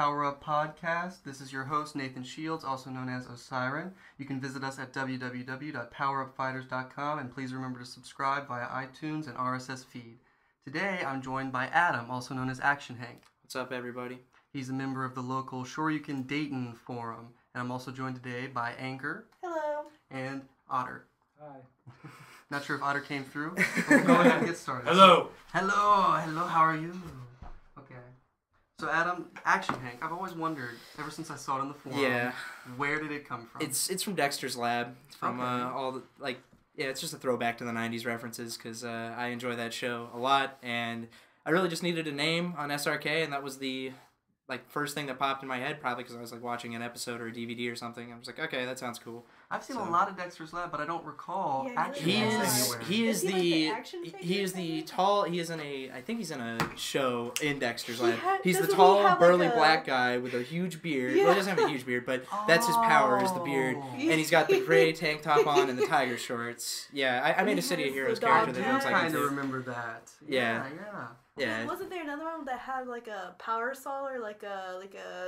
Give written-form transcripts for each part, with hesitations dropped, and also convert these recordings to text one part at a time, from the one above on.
PowerUp podcast. This is your host, Nathan Shields, also known as Osiren. You can visit us at www.powerupfighters.com, and please remember to subscribe via iTunes and RSS feed. Today, I'm joined by Adam, also known as Actionhank. What's up, everybody? He's a member of the local Shoryuken Dayton forum, and I'm also joined today by Anchor. Hello. And Otter. Hi. Not sure if Otter came through, but we'll go ahead and get started. Hello. Hello, how are you? Okay. So Adam, Actionhank, I've always wondered, ever since I saw it on the forum, where did it come from? It's from Dexter's Lab. It's from all the, it's just a throwback to the 90s references, because I enjoy that show a lot, and I really just needed a name on SRK, and that was the first thing that popped in my head, probably because I was watching an episode or a DVD or something. I was like, okay, that sounds cool. I've seen a lot of Dexter's Lab, but I don't recall Action He is the tall. He is in a. I think he's in a show in Dexter's Lab. He's the tall, burly black guy with a huge beard. Yeah. Well, he doesn't have a huge beard, but that's his power is the beard. And he's got the gray tank top on and the tiger shorts. Yeah, I made a City of Heroes character that looks like him. I kind of remember that. Yeah. Yeah. Wasn't there another one that had a power saw or like a?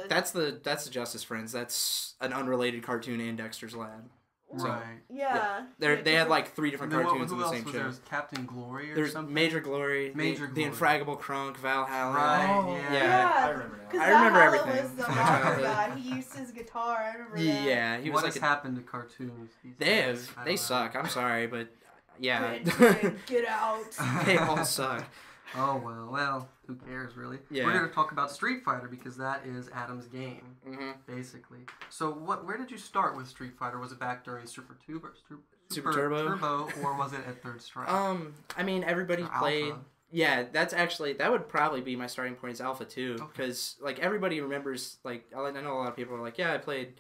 That's the Justice Friends. That's an unrelated cartoon in Dexter's Lab. So, right. Yeah. They had 3 different cartoons in the same show. There was Captain Glory or There's something? Major Glory, the Infraggable Crunk, Valhalla. Right, yeah. I remember now. I remember everything. Was the rocker guy. He used his guitar. I remember that. Yeah. He was what has happened to cartoons? They suck. I'm sorry, but yeah. Get out. They all suck. Oh, well, who cares, really? Yeah. We're here to talk about Street Fighter because that is Adam's game, basically. So where did you start with Street Fighter? Was it back during Super Turbo, or was it at Third Strike? I mean, everybody played... Alpha. Yeah, that would probably be my starting point is Alpha 2, because, everybody remembers, I know a lot of people are like, yeah, I played...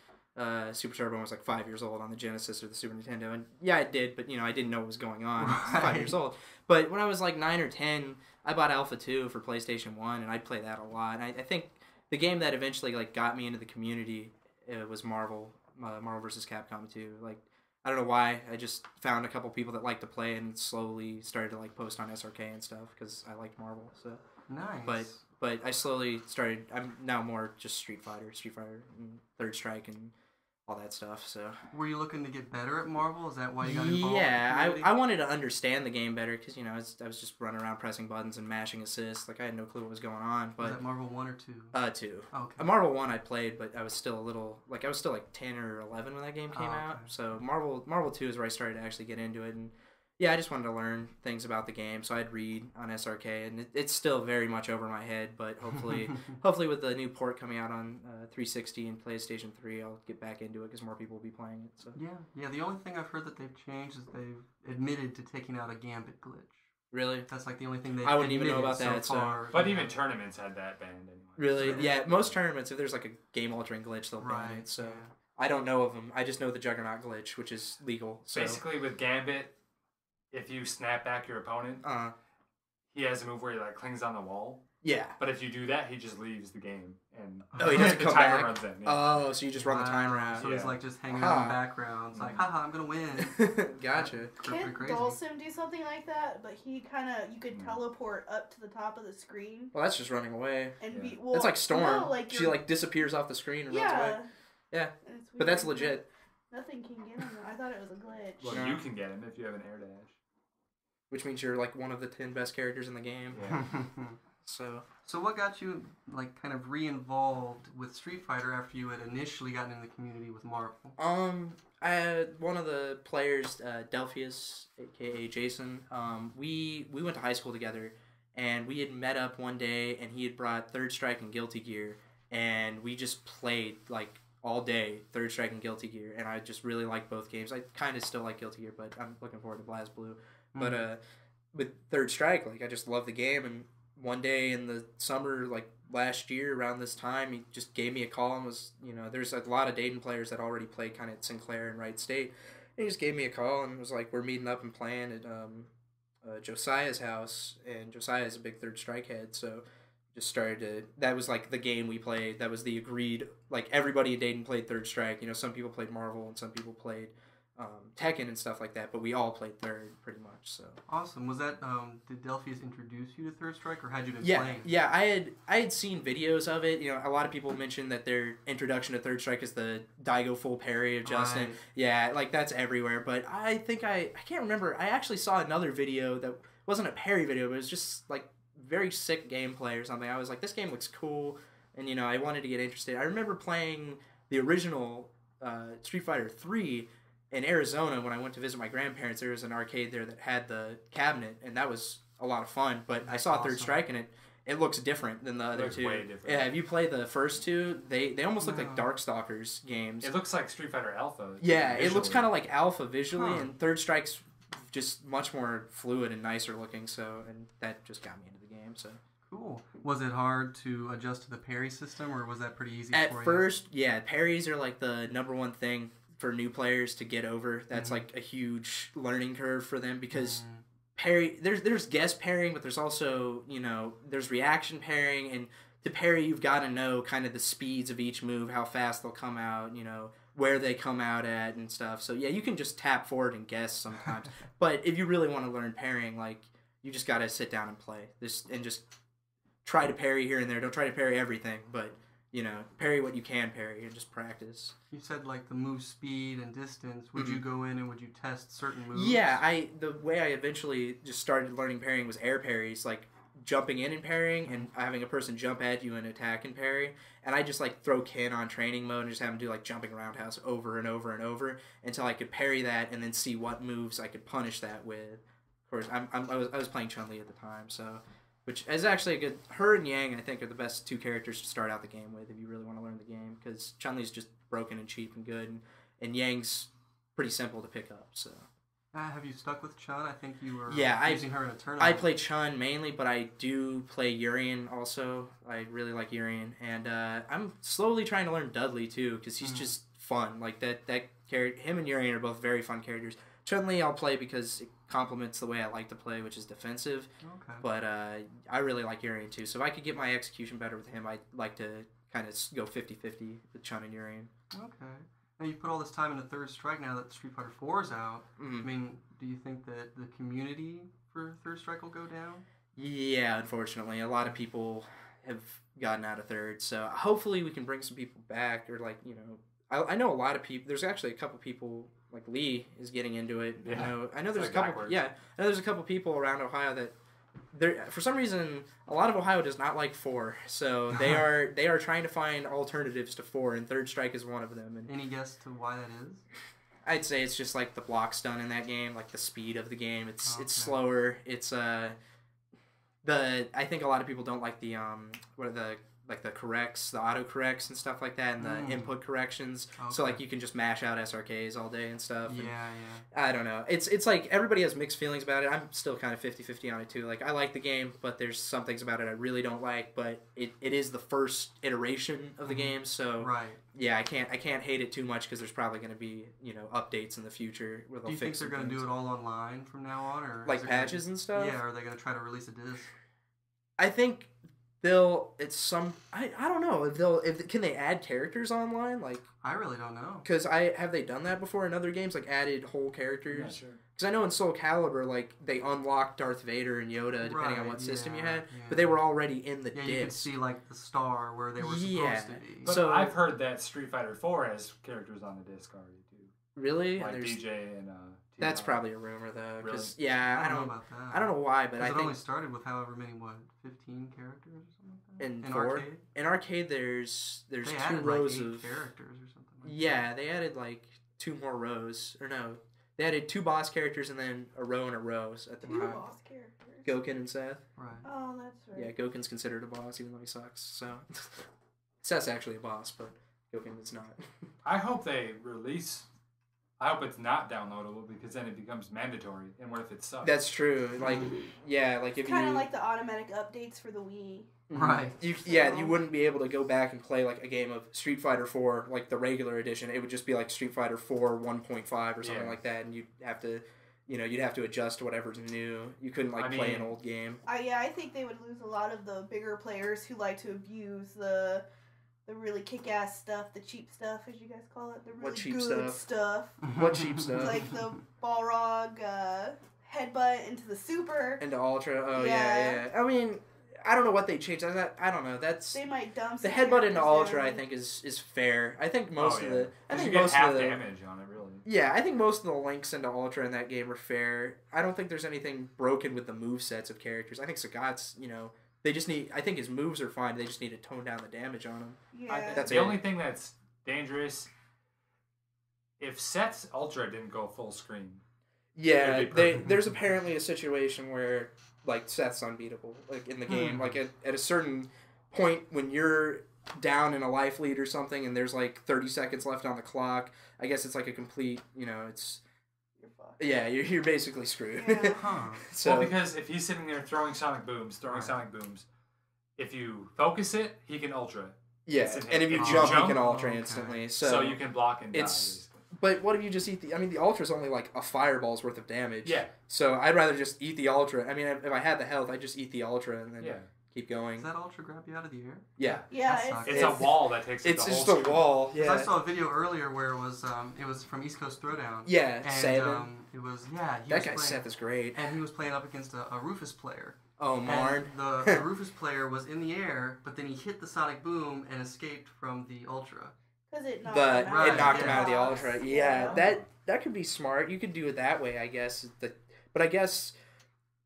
Super Turbo when I was 5 years old on the Genesis or the Super Nintendo, and yeah, I did, but I didn't know what was going on. I was 5 years old. But when I was 9 or 10, I bought Alpha 2 for PlayStation 1, and I'd play that a lot. And I think the game that eventually got me into the community was Marvel vs. Capcom 2. I don't know why, I just found a couple people that liked to play and slowly started to post on SRK and stuff because I liked Marvel. So nice. But I slowly started. I'm now more just Street Fighter, and Third Strike, and all that stuff. So were you looking to get better at Marvel? Is that why you got involved? Yeah, I wanted to understand the game better because I was just running around pressing buttons and mashing assists. I had no clue what was going on. But was that Marvel 1 or 2? 2. Oh, okay. Marvel 1 I played, but I was still a little I was still 10 or 11 when that game came out. So Marvel 2 is where I started to actually get into it, and yeah, I just wanted to learn things about the game, so I'd read on SRK, and it's still very much over my head, but hopefully with the new port coming out on 360 and PlayStation 3, I'll get back into it because more people will be playing it. So Yeah, the only thing I've heard that they've changed is they've admitted to taking out a Gambit glitch. Really? That's the only thing they've I wouldn't even know about that. So far. But even tournaments had that banned anyway. Really? So. Yeah, most tournaments, if there's a game-altering glitch, they'll ban it, so I don't know of them. I just know the Juggernaut glitch, which is legal. So. Basically, with Gambit, if you snap back your opponent, he has a move where he clings on the wall. Yeah. But if you do that, he just leaves the game, and he doesn't come back. Runs in. Yeah. Oh, so you just run the timer out. So he's just hanging out in the background. It's haha, I'm gonna win. Gotcha. Can't Dawson do something like that? But he you could teleport up to the top of the screen. Well, that's just running away. And that's like Storm. No, she disappears off the screen and runs away. Yeah. But that's legit. Nothing can get him. I thought it was a glitch. Well, you can get him if you have an air dash. Which means you're one of the 10 best characters in the game. Yeah. So what got you kind of re-involved with Street Fighter after you had initially gotten in the community with Marvel? I had one of the players, Delphius, aka Jason. We went to high school together, and we had met up one day, and he had brought Third Strike and Guilty Gear, and we just played all day Third Strike and Guilty Gear, and I just really liked both games. I kind of still like Guilty Gear, but I'm looking forward to BlazBlue. But with Third Strike, I just love the game, and one day in the summer, last year around this time, he just gave me a call and was, there's a lot of Dayton players that already played kind of at Sinclair and Wright State, and he just gave me a call and was we're meeting up and playing at Josiah's house, and Josiah's a big Third Strike head, so just started to, that was the game we played, that was the agreed, everybody in Dayton played Third Strike, some people played Marvel and some people played Tekken and stuff like that, but we all played third pretty much. So awesome. Was that did Delphius introduce you to Third Strike, or had you been playing? Yeah, I had seen videos of it. You know, a lot of people mentioned that their introduction to Third Strike is the Daigo full parry of Justin. Right. Yeah, like that's everywhere. But I think I can't remember. I actually saw another video that wasn't a parry video, but it was just like very sick gameplay or something. I was like, this game looks cool, and you know, I wanted to get interested. I remember playing the original Street Fighter 3 in Arizona when I went to visit my grandparents. There was an arcade there that had the cabinet, and that was a lot of fun. But I saw Third Strike, and it looks different than the other two. Way different. Yeah, if you play the first two, they almost look like Darkstalkers games. It looks like Street Fighter Alpha. Yeah, visually. It looks kind of like Alpha visually, and Third Strike's just much more fluid and nicer looking. So, and that just got me into the game. So. Cool. Was it hard to adjust to the parry system, or was that pretty easy for you? At first, yeah, parries are like the number one thing for new players to get over. That's like a huge learning curve for them because parry. There's guess parrying, but there's also, you know, there's reaction parrying, and to parry you've got to know kind of the speeds of each move, how fast they'll come out, you know, where they come out at and stuff. So yeah, you can just tap forward and guess sometimes, but if you really want to learn parrying, like you just got to sit down and play this and just try to parry here and there. Don't try to parry everything, but you know, parry what you can parry and just practice. You said like the move speed and distance. Would you go in and would you test certain moves? Yeah, the way I eventually just started learning parrying was air parries, like jumping in and parrying and having a person jump at you and attack and parry. And I just like throw Ken on training mode and just have him do like jumping roundhouse over and over and over until I could parry that and then see what moves I could punish that with. Of course, I was playing Chun-Li at the time, so. Which is actually a good... Her and Yang, I think, are the best two characters to start out the game with if you really want to learn the game. Because Chun-Li's just broken and cheap and good. And Yang's pretty simple to pick up, so... have you stuck with Chun? I think you were using her in a tournament. I play Chun mainly, but I do play Urien also. I really like Urien. And I'm slowly trying to learn Dudley, too, because he's just fun. Like, that character... Him and Urien are both very fun characters. Chun-Li I'll play because it complements the way I like to play, which is defensive. Okay. But I really like Urien too. So if I could get my execution better with him, I'd like to kind of go 50-50 with Chun and Urien. Okay. Now you've put all this time into Third Strike now that Street Fighter 4 is out. I mean, do you think that the community for Third Strike will go down? Yeah, unfortunately. A lot of people have gotten out of Third. So hopefully we can bring some people back or like, you know, I know a lot of people. There's actually a couple people... Like Lee is getting into it. Yeah. I know there's a couple. Backwards. Yeah, I know there's a couple people around Ohio that for some reason a lot of Ohio does not like 4, so they are trying to find alternatives to 4, and Third Strike is one of them. And any guess to why that is? I'd say it's just like the block stun in that game, like the speed of the game. It's slower. It's I think a lot of people don't like the the corrects, the auto corrects and stuff like that, and the input corrections. Okay. So like you can just mash out SRKs all day and stuff. Yeah, I don't know. It's like everybody has mixed feelings about it. I'm still kind of 50-50 on it too. Like I like the game, but there's some things about it I really don't like. But it is the first iteration of the game, so yeah, I can't hate it too much because there's probably going to be, you know, updates in the future where they'll fix. Do you think they're going to do it all online from now on, or like patches and stuff? Yeah, or are they going to try to release a disc? I think. I don't know can they add characters online, like I really don't know, because have they done that before in other games, like added whole characters? Yeah, sure. Because I know in Soul Calibur, like they unlocked Darth Vader and Yoda depending on what system you had, but they were already in the disc. You could see like the star where they were supposed to be. But so I've heard that Street Fighter 4 has characters on the disc already too. Really? Like DJ and that's probably a rumor though, because I don't know about that. I don't know why, but I think it only started with however many 15 characters or something like that? In arcade. In arcade, there's 2 rows of characters or something. Like that. They added like 2 more rows, or no, they added 2 boss characters and then a row and a rows at the time. 2 boss characters. Goken and Seth. Right. Oh, that's right. Yeah, Goken's considered a boss even though he sucks. So Seth's actually a boss, but Goken is not. I hope they release. I hope it's not downloadable because then it becomes mandatory. And what if it sucks? That's true. Like, yeah, like if it's kind of like the automatic updates for the Wii. Right. You wouldn't be able to go back and play like a game of Street Fighter 4, like the regular edition. It would just be like Street Fighter 4 1.5 or something like that, and you'd have to adjust to whatever's new. You couldn't play an old game. I think they would lose a lot of the bigger players who like to abuse the the really kick-ass stuff, the cheap stuff, as you guys call it. The really what cheap good stuff. What cheap stuff? Like the Balrog headbutt into the super. Into Ultra. Oh, yeah. I mean, I don't know what they changed. I don't know. They might dump the headbutt into Ultra. I think is fair. I think most of the. I think you most get half of the damage on it, really. Yeah, I think most of the links into Ultra in that game are fair. I don't think there's anything broken with the movesets of characters. I think Sagat's, they just need. I think his moves are fine. They just need to tone down the damage on him. Yeah. That's the only thing that's dangerous. If Seth's Ultra didn't go full screen. Yeah, there's apparently a situation where like Seth's unbeatable, like in the game. Like at a certain point when you're down in a life lead or something, and there's like 30 seconds left on the clock. I guess it's like a complete. It's. Yeah, you're basically screwed. Yeah. So because if he's sitting there throwing sonic booms, if you focus it, he can Ultra. Yeah, and if you jump, he can Ultra instantly. So you can block and die. But what if you just eat the Ultra's only like a fireball's worth of damage. Yeah. So I'd rather just eat the Ultra. I mean, if I had the health, I'd just eat the Ultra and then keep going. Does that Ultra grab you out of the air? Yeah. Yeah, it's a wall that takes it's the just whole a wall. Yeah. I saw a video earlier where it was from East Coast Throwdown. Yeah, and, Saban. It was that guy Seth is great. And he was playing up against a Rufus player. Oh, Marn. The Rufus player was in the air, but then he hit the sonic boom and escaped from the Ultra. Because it knocked him out of the Ultra. Yeah, that could be smart. You could do it that way, I guess. But I guess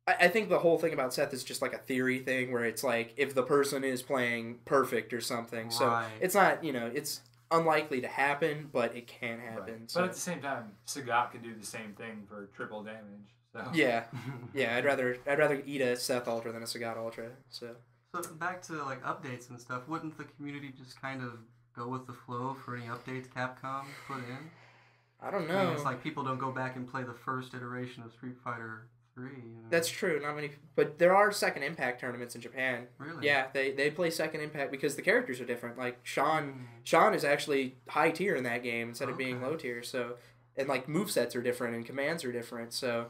I think the whole thing about Seth is just like a theory thing where it's like if the person is playing perfect or something. Right. So it's not, it's unlikely to happen, but it can happen. Right. So. But at the same time, Sagat can do the same thing for triple damage. So. Yeah. I'd rather eat a Seth Ultra than a Sagat Ultra. So back to like updates and stuff. Wouldn't the community just kind of go with the flow for any updates Capcom put in? I don't know. I mean, it's like people don't go back and play the first iteration of Street Fighter 3. That's true. Not many, but there are Second Impact tournaments in Japan. Really? Yeah, they play Second Impact because the characters are different. Like Sean is actually high tier in that game instead of being low tier. So, and like movesets are different and commands are different. So,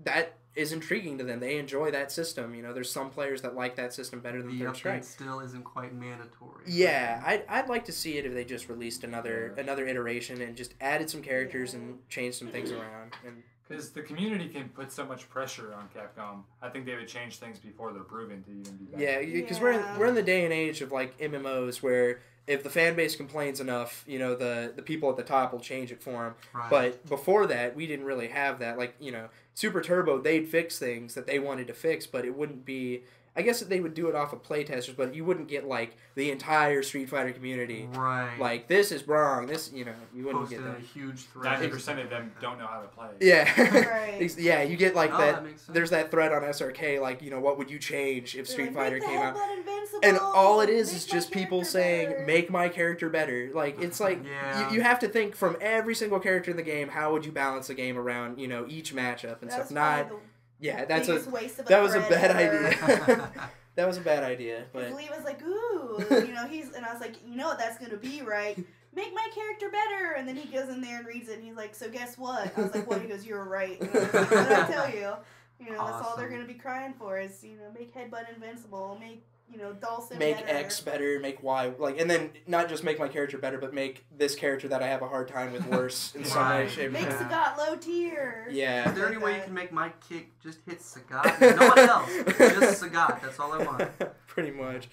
that is intriguing to them. They enjoy that system. There's some players that like that system better than Third Strike. The update still isn't quite mandatory. Yeah, I'd like to see it if they just released another iteration and just added some characters and changed some things around. Because the community can put so much pressure on Capcom. I think they would change things before they're proven to even be better. Yeah, because we're in the day and age of like MMOs where if the fan base complains enough, the people at the top will change it for them. Right. But before that, we didn't really have that. Like, Super Turbo, they'd fix things that they wanted to fix, but it wouldn't be... I guess that they would do it off of playtesters, but you wouldn't get, like, the entire Street Fighter community. Right. Like, this is wrong. This, you wouldn't Posted get that. A huge thread. 90% of them don't know how to play. Yeah. Right. Yeah, you get, like, that there's that thread on SRK, like, what would you change if Street Fighter came out? And all it is just people saying, make my character better. Like, it's like, you have to think from every single character in the game, how would you balance the game around, each matchup and stuff. Yeah, that was a bad idea. That was a bad idea. But Lee was like, ooh, and I was like, you know what that's gonna be, right? Make my character better. And then he goes in there and reads it, and he's like, so guess what? I was like, what? He goes, you're right. And I was like, what did I tell you? That's all they're gonna be crying for is, make Headbutt invincible, make Dawson make better. X better, make Y, and then not just make my character better, but make this character that I have a hard time with worse in some way, shape, Make Sagat low tier. Yeah. Is there any way you can make my kick just hit Sagat? No one else. Just Sagat. That's all I want. Pretty much.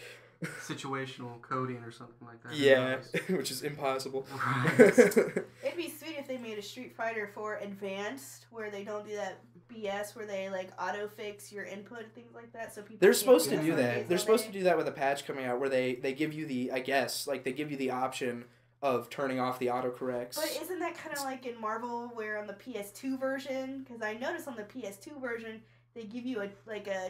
Situational coding or something like that. Yeah, which is impossible. Right. It'd be sweet if they made a Street Fighter 4 Advanced where they don't do that BS where they auto fix your input and things like that. So people they're supposed to do that. They're supposed to do that with a patch coming out where they give you they give you the option of turning off the autocorrects. But isn't that kind of like in Marvel where on the PS2 version? Because I noticed on the PS2 version they give you a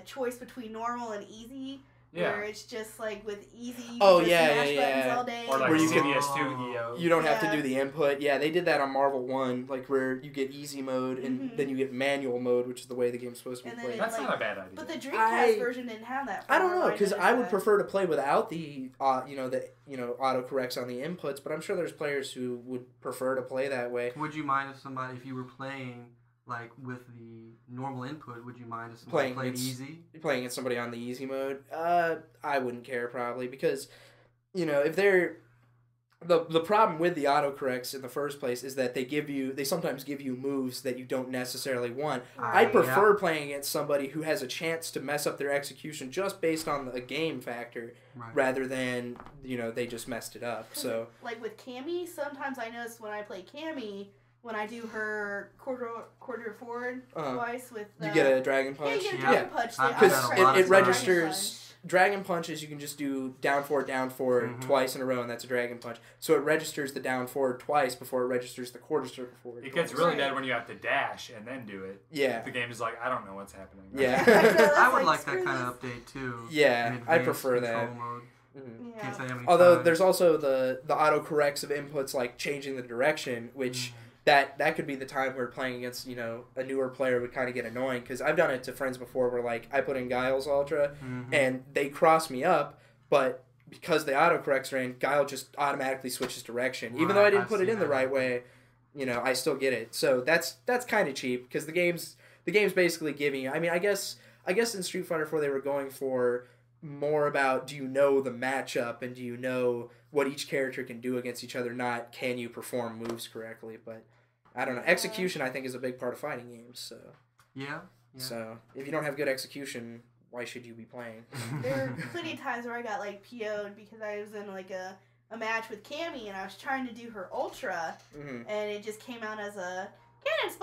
choice between normal and easy. Yeah. Where it's just with easy, you can smash buttons all day. Or where you CBS2 EO. You don't have to do the input. Yeah, they did that on Marvel 1, where you get easy mode and then you get manual mode, which is the way the game's supposed to be played. That's not a bad idea. But the Dreamcast version didn't have that. I don't know, because I would prefer to play without the autocorrects on the inputs, but I'm sure there's players who would prefer to play that way. Would you mind if you were playing with the normal input, would you mind if somebody played easy? Playing at somebody on the easy mode? I wouldn't care probably because if they're the problem with the autocorrects in the first place is that they sometimes give you moves that you don't necessarily want. Right. I prefer playing against somebody who has a chance to mess up their execution just based on a game factor, rather than they just messed it up. So like with Cammy, sometimes I notice when I play Cammy, when I do her quarter forward twice with you get a dragon punch. Yeah, you get a dragon punch. Because it registers. Dragon punches you can just do down forward twice in a row, and that's a dragon punch. So it registers the down forward twice before it registers the quarter circle forward. It gets really bad when you have to dash and then do it. Yeah. The game is like, I don't know what's happening. Yeah. I would like that kind of update too. Yeah, I prefer that. Mode. Yeah. Although there's also the autocorrects of inputs like changing the direction, which that could be the time where playing against a newer player would kind of get annoying, because I've done it to friends before where like I put in Guile's Ultra and they cross me up, but because the autocorrects are in, Guile just automatically switches direction, even though I didn't put it in the right way. I still get it. So that's kind of cheap, because the game's basically giving you. I mean, I guess in Street Fighter 4 they were going for more about, do you know the matchup and do you know what each character can do against each other, not can you perform moves correctly. But I don't know. Execution, I think, is a big part of fighting games. So yeah. So if you don't have good execution, why should you be playing? There were plenty of times where I got like PO'd because I was in like a match with Cammy and I was trying to do her Ultra, and it just came out as a cannon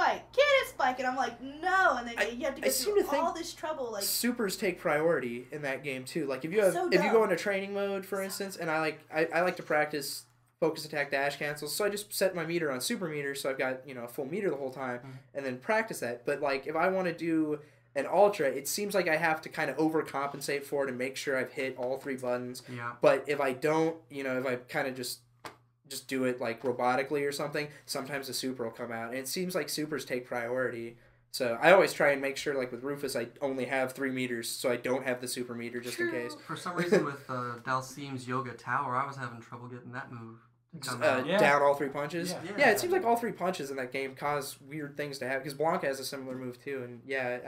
spike, and I'm like, no, and then you have to go through all this trouble. Like, supers take priority in that game too. Like if you go into training mode, for instance, and I like to practice focus attack dash cancels, so I just set my meter on super meter, so I've got a full meter the whole time, and then practice that. But like if I want to do an ultra, it seems like I have to kind of overcompensate for it and make sure I've hit all 3 buttons. Yeah. But if I don't, if I kind of just do it like robotically or something, sometimes the super will come out, and it seems like supers take priority. So I always try and make sure, like with Rufus, I only have 3 meters, so I don't have the super meter just in case. For some reason with Dalsim's Yoga Tower, I was having trouble getting that move. Down all 3 punches? Yeah, it seems like all 3 punches in that game cause weird things to happen, because Blanca has a similar move too, and yeah,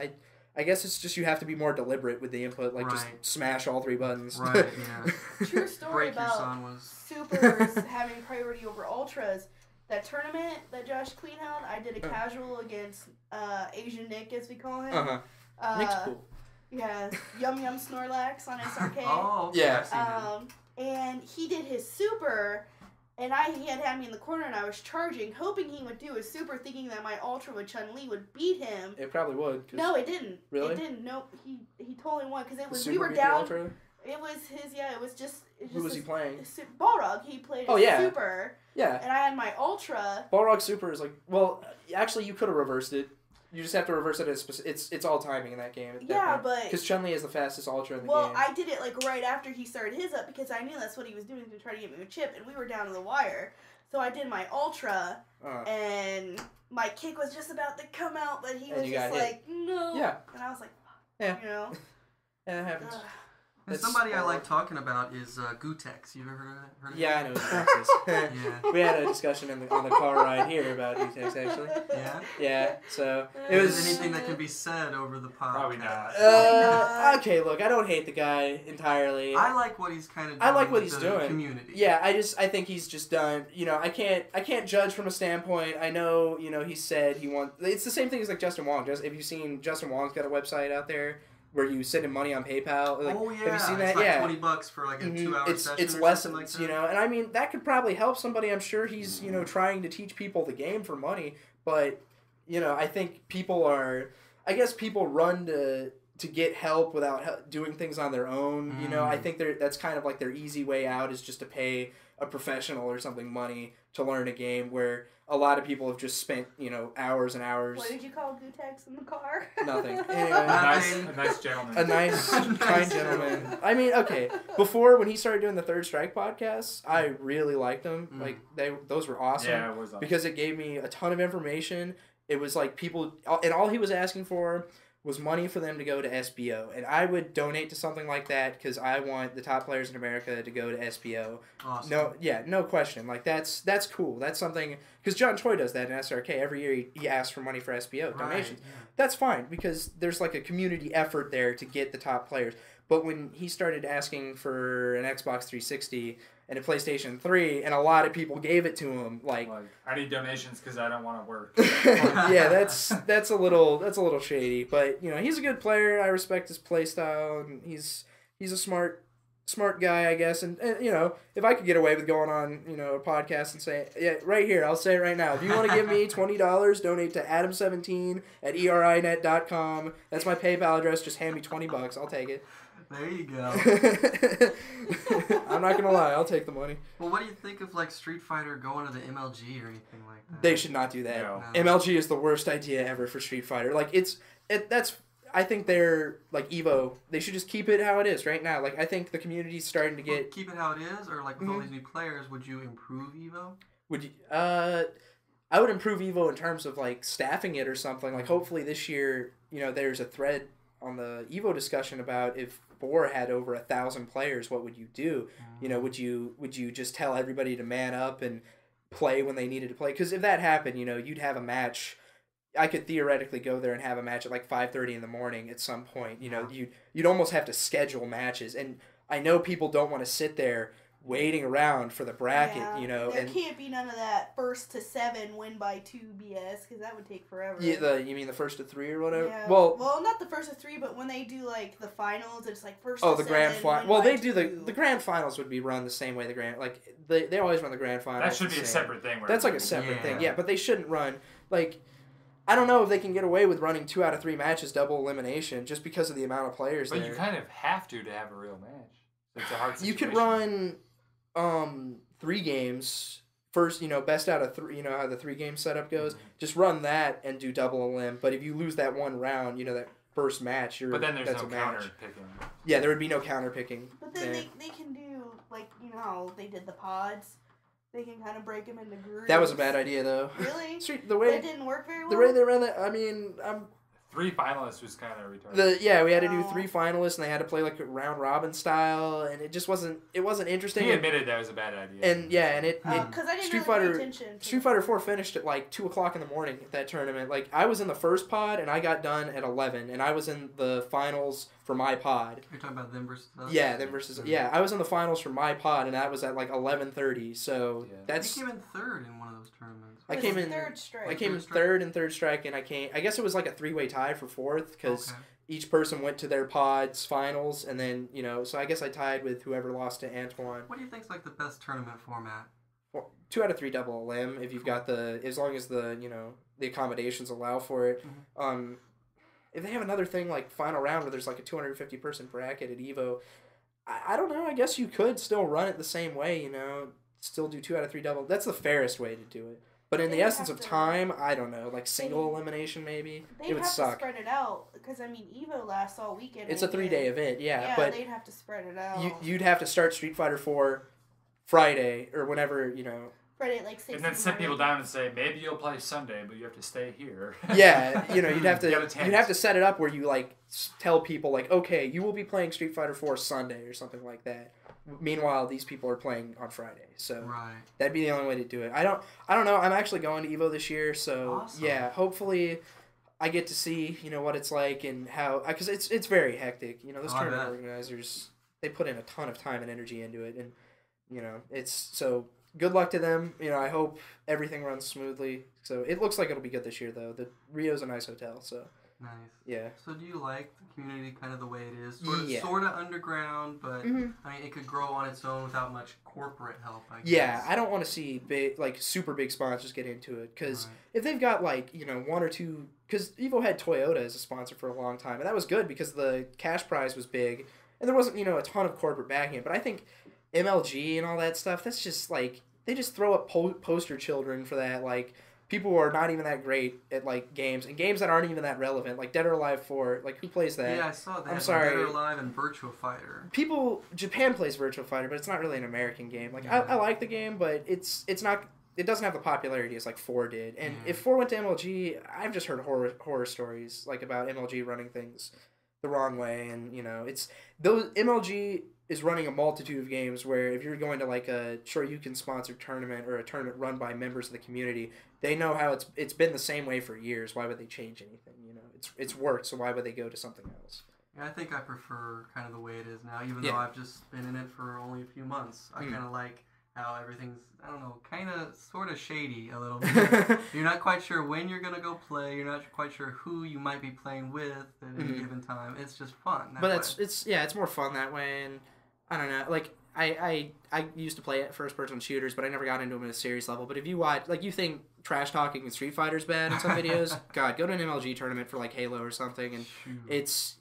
I guess it's just you have to be more deliberate with the input, like just smash all 3 buttons. Right, yeah. True story about supers having priority over ultras. That tournament that Josh Queen held, I did a casual against Asian Nick, as we call him. Nick's cool. Yeah, Yum Yum Snorlax on SRK. Oh, okay. Yeah. And he did his super, and he had me in the corner, and I was charging, hoping he would do his super, thinking that my Ultra with Chun-Li would beat him. It probably would. No, it didn't. Really? It didn't. Nope. He totally won, because it was, super we were down. Ultra? It was his, it was just... Who was he playing? Balrog. He played super. Yeah. And I had my Ultra. Balrog super is like, well, actually you could have reversed it. You just have to reverse it. It's all timing in that game. Yeah, but... Because Chun-Li is the fastest Ultra in the game. Well, I did it like right after he started his up, because I knew that's what he was doing to try to get me a chip, and we were down to the wire. So I did my Ultra, and my kick was just about to come out, but he was just like, no. Yeah. And I was like, yeah. Yeah, that happens. And somebody I like talking about is Gutex. You ever heard of him? Yeah, I know Gutex is. Yeah. We had a discussion on the car ride here about Gutex, actually. Yeah? Yeah, so... It was anything that can be said over the podcast. Probably not. Okay, look, I don't hate the guy entirely. I like what he's kind of doing. I like what he's doing. Community. Yeah, I think he's just done... I can't judge from a standpoint. I know, he said he wants... It's the same thing as like Justin Wong. Have you seen Justin Wong's got a website out there where you send him money on PayPal? Like, oh yeah, have you seen that? It's like yeah, $20 for like a 2-hour session. It's lessons, like that. And I mean that could probably help somebody. I'm sure he's trying to teach people the game for money, but I think people run to get help without doing things on their own. I think that's kind of like their easy way out is just to pay a professional or something money to learn a game, where a lot of people have just spent, hours and hours. What did you call Gutex in the car? Nothing. Anyway, a nice gentleman. A nice, kind gentleman. I mean, okay. Before, when he started doing the Third Strike podcasts, I really liked them. Like, those were awesome. Yeah, it was awesome. Because it gave me a ton of information. It was like people, and all he was asking for was money for them to go to SBO. And I would donate to something like that because I want the top players in America to go to SBO. Awesome. No question. Like, that's cool. That's something, because John Choi does that in SRK. Every year he asks for money for SBO donations. Yeah. That's fine, because there's like a community effort there to get the top players. But when he started asking for an Xbox 360 and a PlayStation 3, and a lot of people gave it to him, like I need donations because I don't want to work. Yeah, that's a little shady. But he's a good player. I respect his play style, and he's a smart guy, I guess. And if I could get away with going on a podcast and say, yeah, right here, I'll say it right now. If you want to give me $20, donate to Adam17 at erinet.com. That's my PayPal address. Just hand me $20. I'll take it. There you go. I'm not gonna lie, I'll take the money. Well, what do you think of Street Fighter going to the MLG or anything like that? They should not do that. No. MLG is the worst idea ever for Street Fighter. I think they're Evo. They should just keep it how it is right now. I think the community's starting to get keep it how it is, or with all these new players, would you improve Evo? Would you? I would improve Evo in terms of staffing it or something. Hopefully this year, there's a thread on the Evo discussion about if Boar had over 1,000 players, what would you do? Would you just tell everybody to man up and play when they needed to play? Because if that happened, you'd have a match. I could theoretically go there and have a match at 5:30 in the morning at some point. You'd almost have to schedule matches, and I know people don't want to sit there waiting around for the bracket. There can't be none of that first to 7 win by 2 BS, because that would take forever. Yeah, you mean the first to 3 or whatever? Yeah. Well, not the first to 3, but when they do the finals, it's first. Oh, to the grand 7, final. Well, they do the grand finals would be run the same way. The grand they always run the grand finals. That should be a separate thing. That's a separate thing. Yeah, but they shouldn't run I don't know if they can get away with running 2 out of 3 matches double elimination just because of the amount of players there. But you kind of have to have a real match. It's a hard situation. You could run 3 games first, best out of 3, how the 3-game setup goes. Mm-hmm. Just run that and do double elim. But if you lose that one round, that first match, but then there's no counter picking. Yeah, there would be no counter picking. But then they can do how they did the pods. They can kind of break them into groups. That was a bad idea, though. Really? That didn't work very well? The way they ran that, I mean, 3 finalists was kind of retarded. We had to do 3 finalists, and they had to play a round robin style, and it just wasn't interesting. He admitted that was a bad idea. And because I didn't pay attention. Street Fighter 4 finished at 2:00 in the morning at that tournament. I was in the first pod, and I got done at 11, and I was in the finals for my pod. You're talking about them versus us? Yeah, them versus I was in the finals for my pod, and that was at 11:30. So that's. You came in 3rd in one of those tournaments. I came in 3rd strike. I came in 3rd and 3rd strike, and I guess it was a 3-way tie for 4th because each person went to their pod's finals, and then so I guess I tied with whoever lost to Antoine. What do you think's the best tournament format? 2 out of 3 double elim if you've got as long as the the accommodations allow for it. Mm-hmm. If they have another thing final round where there's a 250 person bracket at Evo, I don't know. I guess you could still run it the same way. Still do 2 out of 3 double. That's the fairest way to do it. But in the essence of time, I don't know, single elimination maybe. It would suck. They'd have to spread it out because Evo lasts all weekend. It's a 3-day event, yeah. But they'd have to spread it out. You'd have to start Street Fighter 4 Friday or whenever Friday at 6. And then sit people down and say maybe you'll play Sunday, but you have to stay here. Yeah, you'd have to set it up where you tell people okay, you will be playing Street Fighter 4 Sunday or something like that. Meanwhile, these people are playing on Friday, so that'd be the only way to do it. I don't know. I'm actually going to Evo this year, so yeah. Hopefully, I get to see what it's like and how because it's very hectic. Those tournament organizers, they put in a ton of time and energy into it, and it's so good luck to them. I hope everything runs smoothly. So it looks like it'll be good this year, though. The Rio's a nice hotel, so. Nice. Yeah. So do you like the community kind of the way it is? Sort of underground, but it could grow on its own without much corporate help, I guess. Yeah, I don't want to see big, super big sponsors get into it because if they've got 1 or 2, because Evo had Toyota as a sponsor for a long time, and that was good because the cash prize was big, and there wasn't a ton of corporate backing it. But I think MLG and all that stuff, that's just they just throw up poster children for that people who are not even that great at games and games that aren't even that relevant, Dead or Alive 4. Who plays that? Yeah, I saw that. I'm sorry. Dead or Alive and Virtua Fighter. Japan plays Virtua Fighter, but it's not really an American game. I like the game, but it's not. It doesn't have the popularity as 4 did. And if 4 went to MLG, I've just heard horror stories about MLG running things the wrong way, and it's those MLG is running a multitude of games where if you're going to a Shoryuken sponsored tournament or a tournament run by members of the community, they know how it's been the same way for years. Why would they change anything? It's worked, so why would they go to something else? Yeah, I think I prefer kind of the way it is now, even though I've just been in it for only a few months. I kind of like how everything's, I don't know, kind of sort of shady a little bit. You're not quite sure when you're going to go play. You're not quite sure who you might be playing with at any given time. It's just fun. It's more fun that way. And I don't know, like I used to play first person shooters, but I never got into them at a serious level. But if you watch, like, you think trash talking in Street Fighter's bad in some videos, God, go to an MLG tournament for like Halo or something, and it's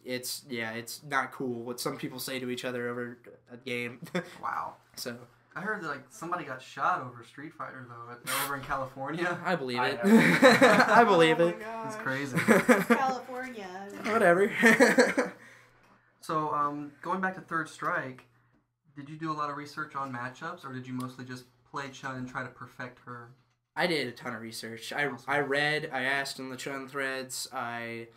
not cool what some people say to each other over a game. Wow. So I heard that, like, somebody got shot over Street Fighter, though, over in California. I believe it. I believe it. It's crazy. California. Whatever. So, going back to Third Strike, did you do a lot of research on matchups, or did you mostly just play Chun and try to perfect her? I did a ton of research. I read, I asked in the Chun threads, I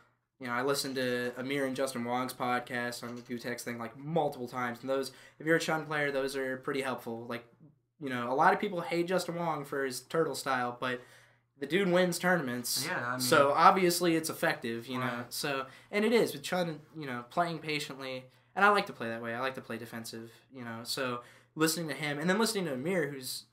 listened to Amir and Justin Wong's podcast on the Gutex thing like multiple times. And those, if you're a Chun player, those are pretty helpful. Like, a lot of people hate Justin Wong for his turtle style, but the dude wins tournaments. Yeah, I mean, so obviously it's effective, you know. Right. So, and it is with Chun, playing patiently. And I like to play that way. I like to play defensive, So listening to him and then listening to Amir, who's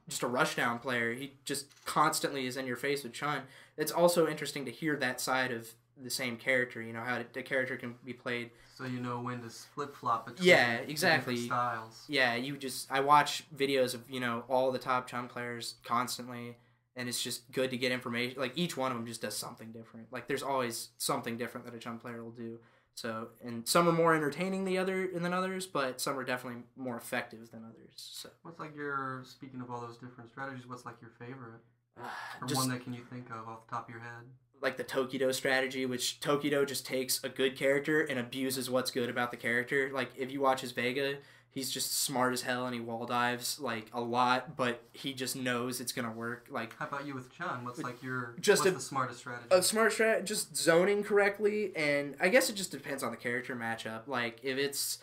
just a rushdown player, he just constantly is in your face with Chun. It's also interesting to hear that side of the same character, how the character can be played. So you know when to flip-flop between exactly. different styles. Yeah, I watch videos of, all the top Chun players constantly, and it's just good to get information. Like, each one of them just does something different. Like, there's always something different that a Chun player will do. So, and some are more entertaining than others, but some are definitely more effective than others. So, what's like speaking of all those different strategies, what's like your favorite? Or just one that can you think of off the top of your head? Like the Tokido strategy, which Tokido just takes a good character and abuses what's good about the character. Like, if you watch his Vega, he's just smart as hell and he wall dives like a lot, but he just knows it's gonna work. Like, how about you with Chun? What's like the smartest strategy? A smart strategy, just zoning correctly, and I guess it just depends on the character matchup. Like, if it's,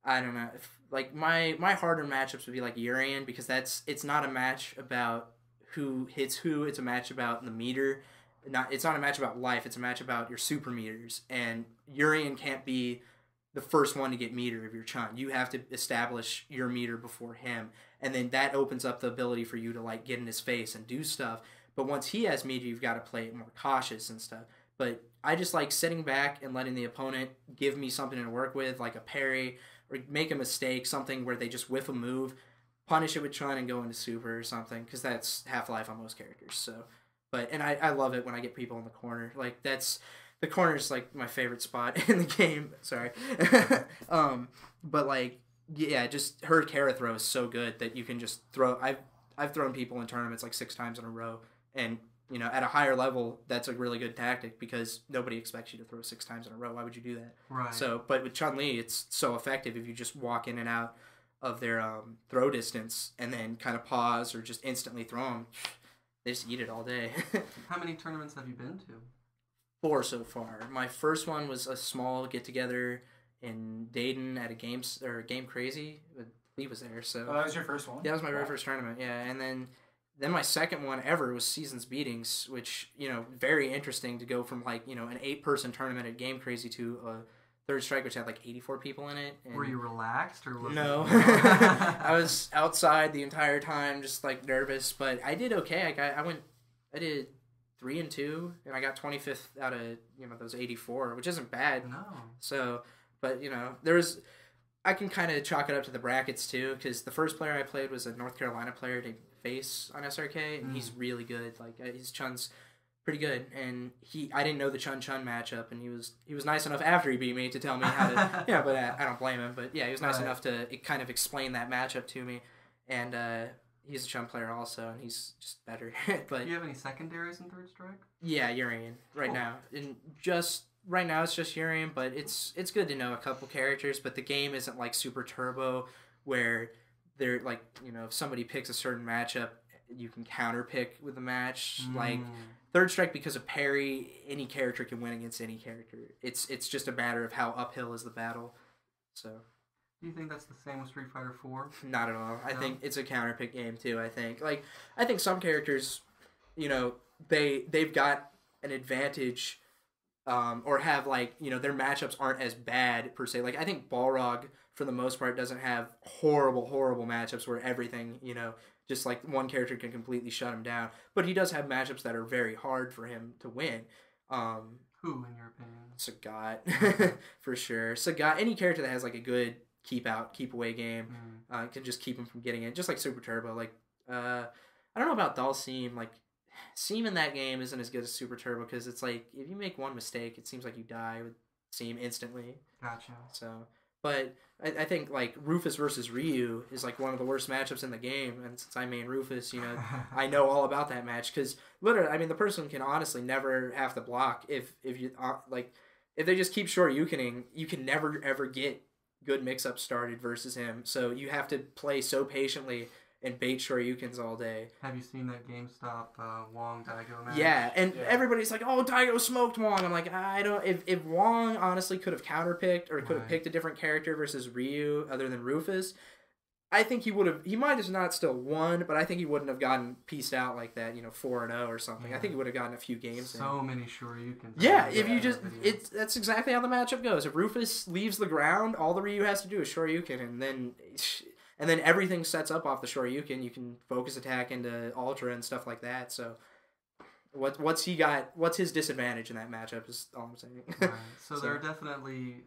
I don't know, like my harder matchups would be like Urian, because it's not a match about who hits who. It's a match about the meter. It's not a match about life. It's a match about your super meters, and Urian can't be the first one to get meter of your Chun. You have to establish your meter before him, and then that opens up the ability for you to like get in his face and do stuff. But once he has meter, you've got to play it more cautious and stuff. But I just like sitting back and letting the opponent give me something to work with, like a parry, or make a mistake, something where they just whiff a move, punish it with Chun and go into super or something, because that's Half-Life on most characters. So, and I love it when I get people in the corner. Like, the corner is like my favorite spot in the game. Sorry. But like, yeah, just her Kara throw is so good that you can just throw. I've thrown people in tournaments like 6 times in a row, and at a higher level, that's a really good tactic because nobody expects you to throw 6 times in a row. Why would you do that? Right. So, but with Chun-Li, it's so effective if you just walk in and out of their throw distance and then kind of pause or just instantly throw them. They just eat it all day. How many tournaments have you been to? 4 so far. My first one was a small get-together in Dayton at a Game Crazy. He was there, so... Oh, that was your first one? Yeah, that was my very first tournament, yeah. And then my second one ever was Seasons Beatings, which, very interesting to go from, like, an 8-person tournament at Game Crazy to a Third Strike, which had, like, 84 people in it. And... Were you relaxed, or was No. I was outside the entire time, just, like, nervous, but I did okay. I did 3-2, and I got 25th out of those 84, which isn't bad. No. So, but I can kind of chalk it up to the brackets too, because the first player I played was a North Carolina player named Face on SRK, and he's really good. Like, his Chun's pretty good, and I didn't know the Chun matchup, and he was nice enough after he beat me to tell me how to. Yeah, but I don't blame him. But yeah, he was nice enough to kind of explain that matchup to me, and he's a Chun player also, and he's just better. But do you have any secondaries in Third Strike? Yeah, Urian right now, and just right now it's just Urian. But it's good to know a couple characters. But the game isn't like super turbo, where they're like if somebody picks a certain matchup, you can counter pick with the match. Like Third Strike, because of parry, any character can win against any character. It's just a matter of how uphill is the battle. So. Do you think that's the same with Street Fighter 4? Not at all. I think it's a counter pick game too. I think some characters, they've got an advantage or have like their matchups aren't as bad per se. Like I think Balrog for the most part doesn't have horrible matchups where everything just like one character can completely shut him down. But he does have matchups that are very hard for him to win. Who, in your opinion? Sagat, for sure. Sagat, any character that has like a good keep away game, can just keep him from getting it. Just like Super Turbo. Like I don't know about Dhalsim. Like Seam in that game isn't as good as Super Turbo because it's like if you make one mistake, it seems like you die with Seam instantly. Gotcha. So, but I think like Rufus versus Ryu is like one of the worst matchups in the game, and since I main Rufus, I know all about that match because literally, I mean, the person can honestly never have to block if you like if they just keep short Yukening, you can never ever get good mix-ups started versus him. So you have to play so patiently and bait Shoryukens all day. Have you seen that GameStop Wong Daigo match? Yeah, and everybody's like, "Oh, Daigo smoked Wong." I'm like, I don't. If Wong honestly could have counterpicked or could have picked a different character versus Ryu other than Rufus, I think he would have. He might have not still won, but I think he wouldn't have gotten pieced out like that, 4-0 or something. Yeah. I think he would have gotten a few games. So many Shoryukens. Yeah, if you just that's exactly how the matchup goes. If Rufus leaves the ground, all the Ryu has to do is Shoryuken, and then everything sets up off the Shoryuken. You can focus attack into Ultra and stuff like that. So, what's he got? What's his disadvantage in that matchup? Is all I'm saying. Right. So there are definitely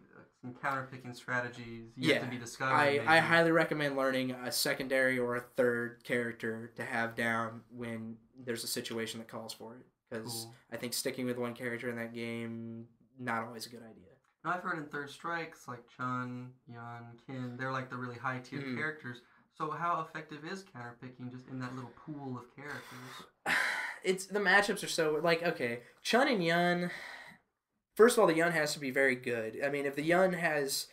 some counter-picking strategies yet to be discovered. I highly recommend learning a secondary or a third character to have down when there's a situation that calls for it. Because I think sticking with one character in that game not always a good idea. I've heard in Third Strikes, like Chun, Yun, Kin, they're like the really high-tier characters. So how effective is counterpicking just in that little pool of characters? The matchups are so, like, okay, Chun and Yun, first of all, the Yun has to be very good. I mean, if the Yun has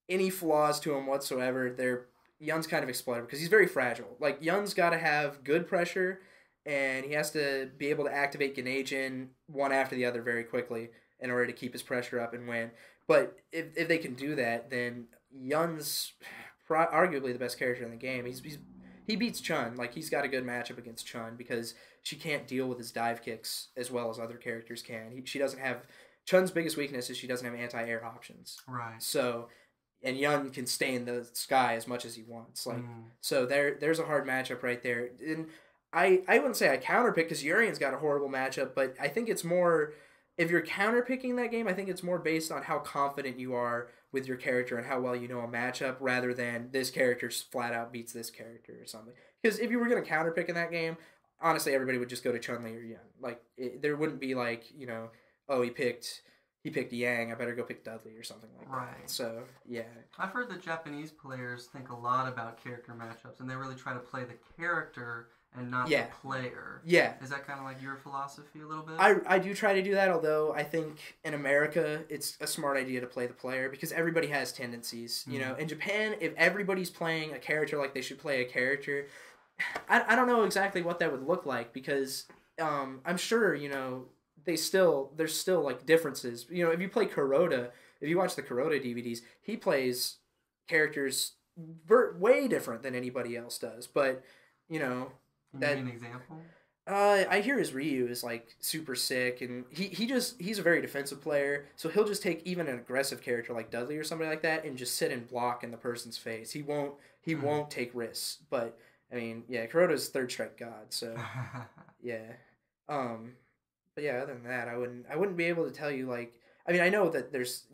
any flaws to him whatsoever, Yun's kind of exploitable because he's very fragile. Like, Yun's got to have good pressure, and he has to be able to activate Ganejin one after the other very quickly in order to keep his pressure up and win. But if they can do that, then Yun's arguably the best character in the game. He beats Chun. Like, he's got a good matchup against Chun because she can't deal with his dive kicks as well as other characters can. She doesn't have... Chun's biggest weakness is she doesn't have anti-air options. Right. So, and Yun can stay in the sky as much as he wants. Like, so there's a hard matchup right there. And I wouldn't say I counterpick because Urian's got a horrible matchup, but I think it's more... If you're counterpicking that game, I think it's more based on how confident you are with your character and how well you know a matchup rather than this character flat out beats this character or something. Because if you were going to counterpick in that game, honestly, everybody would just go to Chun-Li or Yun. Like, there wouldn't be like, oh, he picked Yang, I better go pick Dudley or something like that. Right. So, yeah. I've heard that Japanese players think a lot about character matchups, and they really try to play the character and not the player. Yeah. Is that kind of like your philosophy a little bit? I do try to do that, although I think in America it's a smart idea to play the player because everybody has tendencies. In Japan, if everybody's playing a character like they should play a character, I don't know exactly what that would look like because I'm sure, there's still like differences. If you play Kuroda, if you watch the Kuroda DVDs, he plays characters way different than anybody else does. But, Can you give me an example? I hear his Ryu is like super sick, and he's a very defensive player, so he'll just take even an aggressive character like Dudley or somebody like that and just sit and block in the person's face. He won't take risks. But I mean, yeah, Kuroda's third strike god, so yeah. But yeah, other than that, I wouldn't be able to tell you like. I mean, I know that there's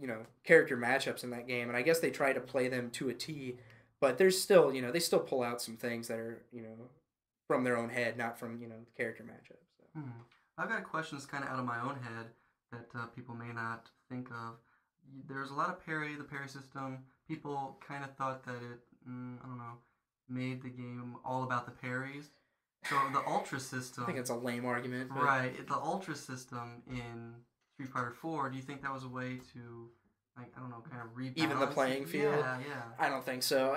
character matchups in that game, and I guess they try to play them to a T, but there's still they still pull out some things that are from their own head, not from, character matchups. So. I've got a question that's kind of out of my own head that people may not think of. There's a lot of the parry system. People kind of thought that it, made the game all about the parries. So the Ultra system... I think it's a lame argument. But... Right. The Ultra system in Street Fighter 4, do you think that was a way to... kind of rebalance... Even the playing field? Yeah. I don't think so.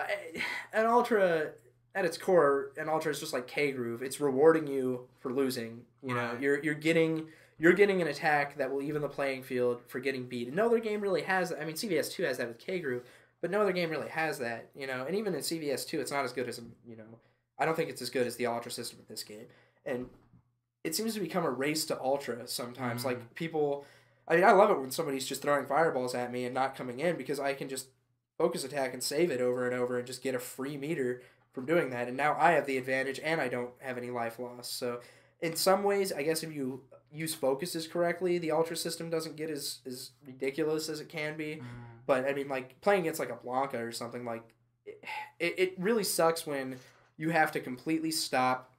An Ultra... At its core, an Ultra is just like K-Groove. It's rewarding you for losing. Right. You're getting an attack that will even the playing field for getting beat. And no other game really has that. I mean, CVS 2 has that with K-Groove, but no other game really has that. And even in CVS 2, it's not as good as I don't think it's as good as the Ultra system in this game. And it seems to become a race to Ultra sometimes. Like people, I mean, I love it when somebody's just throwing fireballs at me and not coming in because I can just focus attack and save it over and over and just get a free meter from doing that. And now I have the advantage and I don't have any life loss. So in some ways, I guess if you use focuses correctly, the Ultra system doesn't get as ridiculous as it can be. But, I mean, like, playing against, like, a Blanca or something, like, it really sucks when you have to completely stop,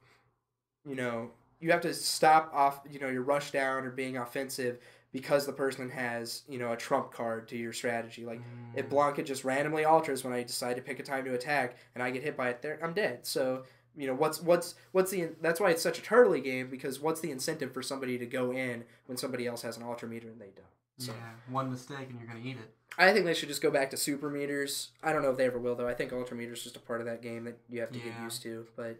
you know, you have to stop off, you know, your rush down or being offensive because the person has, you know, a trump card to your strategy. Like, if Blanca just randomly alters when I decide to pick a time to attack and I get hit by it there, I'm dead. So, you know, what's the, that's why it's such a turtley game, because what's the incentive for somebody to go in when somebody else has an ultra meter and they don't? So, yeah, one mistake and you're going to eat it. I think they should just go back to super meters. I don't know if they ever will, though. I think ultra meters is just a part of that game that you have to get used to. But,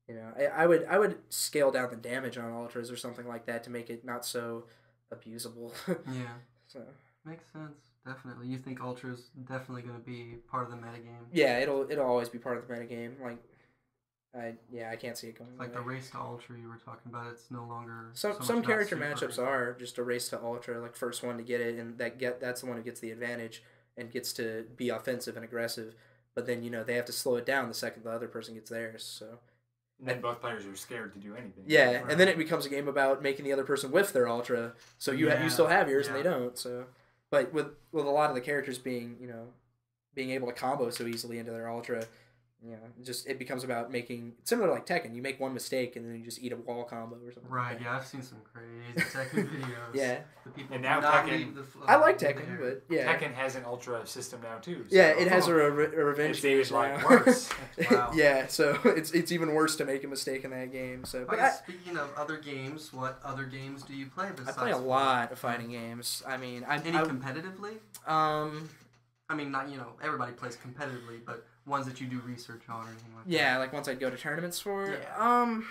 you know, I would scale down the damage on ultras or something like that to make it not so abusable. Yeah. So makes sense. Definitely. You think ultra's definitely going to be part of the metagame? Yeah, it'll always be part of the metagame. Like, I can't see it going. Like the race to ultra you were talking about, it's no longer. Some character matchups are just a race to ultra, like first one to get it, and that's the one who gets the advantage and gets to be offensive and aggressive. But then, you know, they have to slow it down the second the other person gets theirs. So. And then both players are scared to do anything. Yeah, right. And then it becomes a game about making the other person whiff their ultra, so you still have yours and they don't. So, but with a lot of the characters being able to combo so easily into their ultra, you know, it becomes about making similar like Tekken. You make one mistake and then you just eat a wall combo or something. Right. Like yeah, I've seen some crazy Tekken videos. Yeah. The people and now Tekken. I like Tekken, but yeah. Tekken has an ultra system now too. So. Yeah, it has a revenge phase now. Like worse. Wow. Yeah, so it's even worse to make a mistake in that game. So, speaking of other games, what other games do you play besides? I play a lot of fighting games. I mean, competitively? I mean, not, you know, everybody plays competitively, but ones that you do research on or anything like that. Yeah, like ones I'd go to tournaments for. Yeah.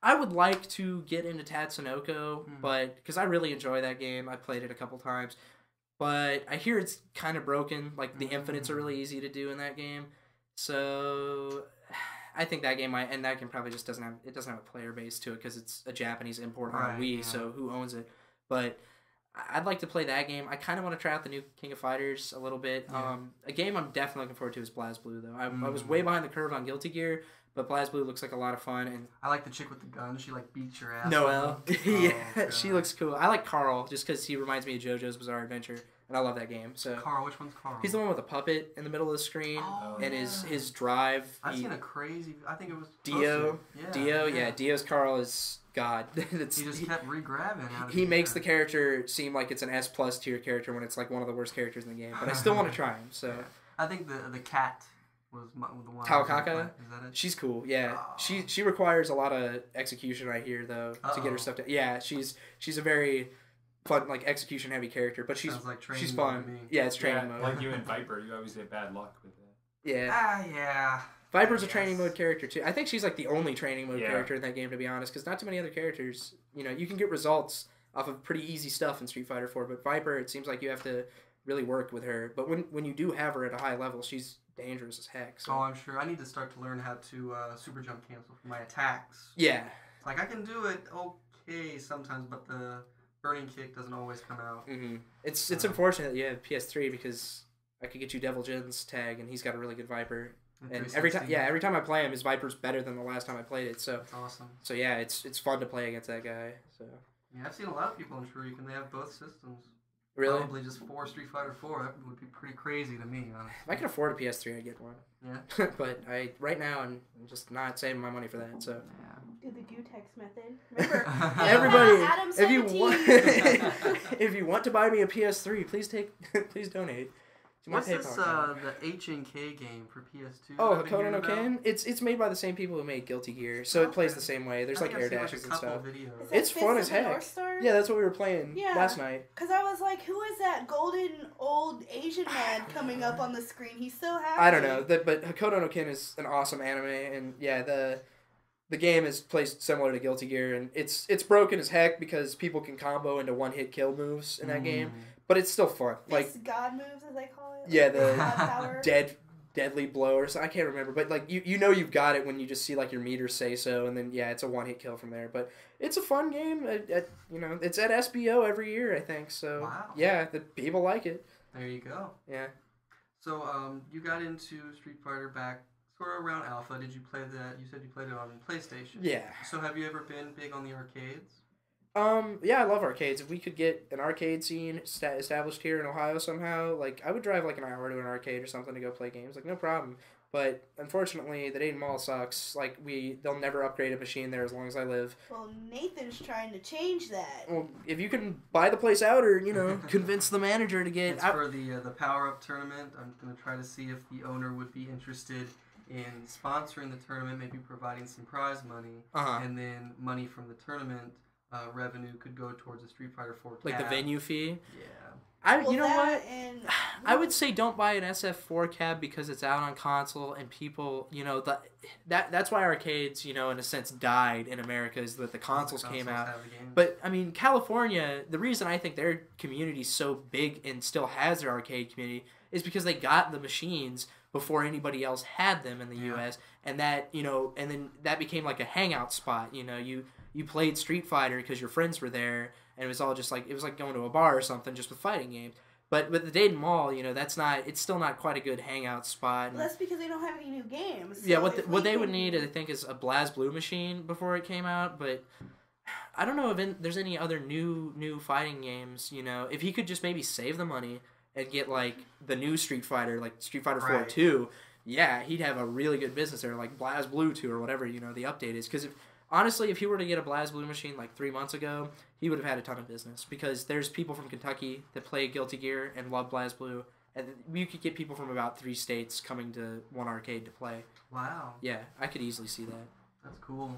I would like to get into Tatsunoko, but because I really enjoy that game. I played it a couple times, but I hear it's kind of broken. Like the infinites are really easy to do in that game, so I think that game probably just doesn't have a player base to it because it's a Japanese import on Wii. Yeah. So who owns it? But I'd like to play that game. I kind of want to try out the new King of Fighters a little bit. Yeah. A game I'm definitely looking forward to is BlazBlue, though. I was way behind the curve on Guilty Gear, but BlazBlue looks like a lot of fun. And I like the chick with the gun. She, like, beats your ass. Noelle. Yeah, she looks cool. I like Carl, just because he reminds me of JoJo's Bizarre Adventure, and I love that game. So Carl, which one's Carl? He's the one with the puppet in the middle of the screen, and his drive. I've seen a crazy... I think it was... Dio. Yeah. Dio's Carl is... God. He just kept re-grabbing out He makes the character seem like it's an S+ tier character when it's like one of the worst characters in the game. But I still want to try him. So I think the cat was the one. Taokaka? Is that it? She's cool. Yeah. Oh. She requires a lot of execution, I hear, though, to get her stuff done. Yeah, she's a very fun, like, execution heavy character, but she's fun. Yeah, it's training mode. Like you and Viper, you always get bad luck with that. Yeah. Yeah. Viper's a training mode character, too. I think she's, like, the only training mode character in that game, to be honest, because not too many other characters, you know, you can get results off of pretty easy stuff in Street Fighter 4, but Viper, it seems like you have to really work with her. But when you do have her at a high level, she's dangerous as heck. So. Oh, I'm sure. I need to start to learn how to super jump cancel for my attacks. Yeah. Like, I can do it okay sometimes, but the burning kick doesn't always come out. Mm-hmm. It's unfortunate that you have PS3, because I could get you Devil Jin's tag, and he's got a really good Viper. And every time I play him, his Viper's better than the last time I played it. So that's awesome. So yeah, it's fun to play against that guy. So yeah, I've seen a lot of people in Shuriken. They have both systems. Really? Probably just 4 Street Fighter 4. That would be pretty crazy to me, honestly. If I could afford a PS3, I'd get one. Yeah. But right now I'm just not saving my money for that. So do the Gutex method. Remember, everybody, Adam if you want to buy me a PS3, please donate. What's this, the H&K game for PS2? Oh, Hakoda no Ken? It's made by the same people who made Guilty Gear, so it plays the same way. There's like air dashes and stuff. It's fun as heck. Yeah, that's what we were playing last night. Because I was like, who is that golden old Asian man coming up on the screen? He's so happy. I don't know, but Hakoda no Ken is an awesome anime, and yeah, the game is plays similar to Guilty Gear, and it's broken as heck because people can combo into one-hit kill moves in that game. But it's still fun. Like God moves, as they call it. Yeah, the deadly blow or something. I can't remember, but like you know you've got it when you just see like your meter say so, and then it's a one-hit kill from there. But it's a fun game. It's at SBO every year, I think. So yeah, the people like it. There you go. Yeah. So you got into Street Fighter back sort of around Alpha. Did you play that? You said you played it on PlayStation. Yeah. So have you ever been big on the arcades? Yeah, I love arcades. If we could get an arcade scene established here in Ohio somehow, like, I would drive, like, an hour to an arcade or something to go play games. Like, no problem. But, unfortunately, the Dayton Mall sucks. Like, they'll never upgrade a machine there as long as I live. Well, Nathan's trying to change that. Well, if you can buy the place out or, convince the manager to get... It's for the PowerUp tournament. I'm going to try to see if the owner would be interested in sponsoring the tournament, maybe providing some prize money, and then money from the tournament... revenue could go towards a Street Fighter 4 cab. Like the venue fee? Yeah. You know what? I would say don't buy an SF4 cab because it's out on console and people, that's why arcades, in a sense, died in America is that the consoles came out. But, I mean, California, the reason I think their community's so big and still has their arcade community is because they got the machines before anybody else had them in the U.S. And that, and then that became like a hangout spot, You played Street Fighter because your friends were there, and it was all just like it was like going to a bar or something, just with fighting games. But with the Dayton Mall, it's still not quite a good hangout spot. Well, that's because they don't have any new games. So yeah, what they would need, I think, is a BlazBlue machine before it came out. But I don't know if there's any other new fighting games. If he could just maybe save the money and get like the new Street Fighter, like Street Fighter 4 2, yeah, he'd have a really good business there, like BlazBlue 2 or whatever the update is, because honestly, if he were to get a BlazBlue machine like 3 months ago, he would have had a ton of business because there's people from Kentucky that play Guilty Gear and love BlazBlue, and you could get people from about 3 states coming to one arcade to play. Wow. Yeah, I could easily see that. That's cool.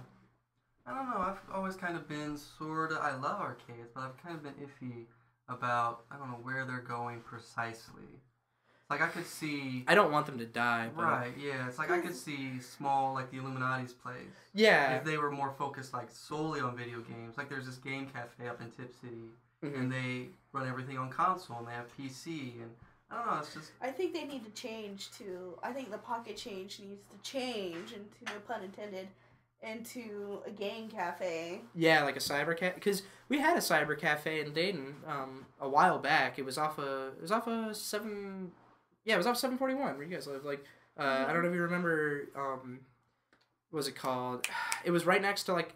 I don't know, I've always kind of been I love arcades, but I've kind of been iffy about, I don't know, where they're going precisely. Like, I could see... I don't want them to die. But... Right, yeah. It's like I could see small, like, the Illuminati's place. Yeah. If they were more focused, like, solely on video games. Like, there's this game cafe up in Tip City, and they run everything on console, and they have PC, and I don't know, it's just... I think they need to change to... I think the pocket change needs to change, into, no pun intended, into a game cafe. Yeah, like a cyber cafe. Because we had a cyber cafe in Dayton a while back. It was off a 7... Yeah, it was off 741 where you guys live. Like, I don't know if you remember, what was it called? It was right next to, like,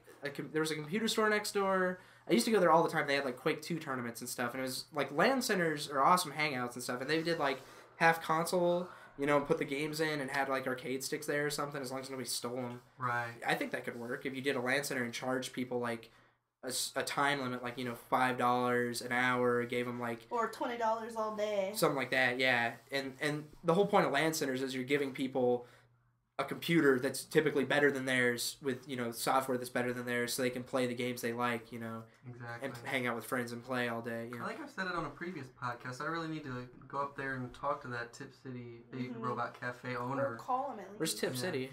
there was a computer store next door. I used to go there all the time. They had, like, Quake 2 tournaments and stuff. And it was, like, LAN centers are awesome hangouts and stuff. And they did, like, half console, put the games in and had, like, arcade sticks there or something as long as nobody stole them. Right. I think that could work if you did a LAN center and charged people, like, a time limit, like, $5 an hour, gave them, like... Or $20 all day. Something like that, yeah. And the whole point of LAN centers is you're giving people a computer that's typically better than theirs with, software that's better than theirs so they can play the games they like, Exactly. And hang out with friends and play all day, I think I've said it on a previous podcast. I really need to go up there and talk to that Tip City Big Robot Cafe owner. Or call him at least. Where's Tip City?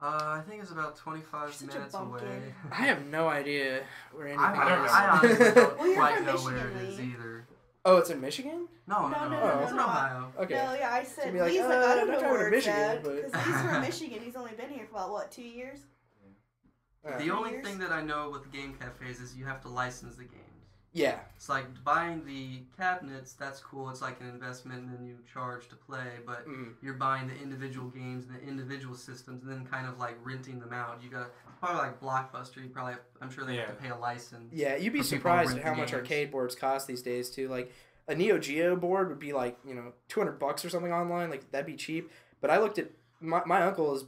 I think it's about 25 minutes away. I have no idea where anything is. I honestly don't quite know where it is either. Oh, it's in Michigan? No. It's in Ohio. Okay. No, yeah, I said, Lee's like, I don't know where it's Michigan, at. but... Because he's from Michigan. He's only been here for about, what, 2 years? The only thing that I know with game cafes is you have to license the games. Yeah. It's like buying the cabinets, that's cool. It's like an investment and then you charge to play. But you're buying the individual games and the individual systems and then kind of like renting them out. You got probably like Blockbuster. You probably I'm sure they have to pay a license. Yeah, you'd be surprised at how much arcade boards cost these days too. Like a Neo Geo board would be like, $200 or something online. Like that'd be cheap. But I looked at my uncle is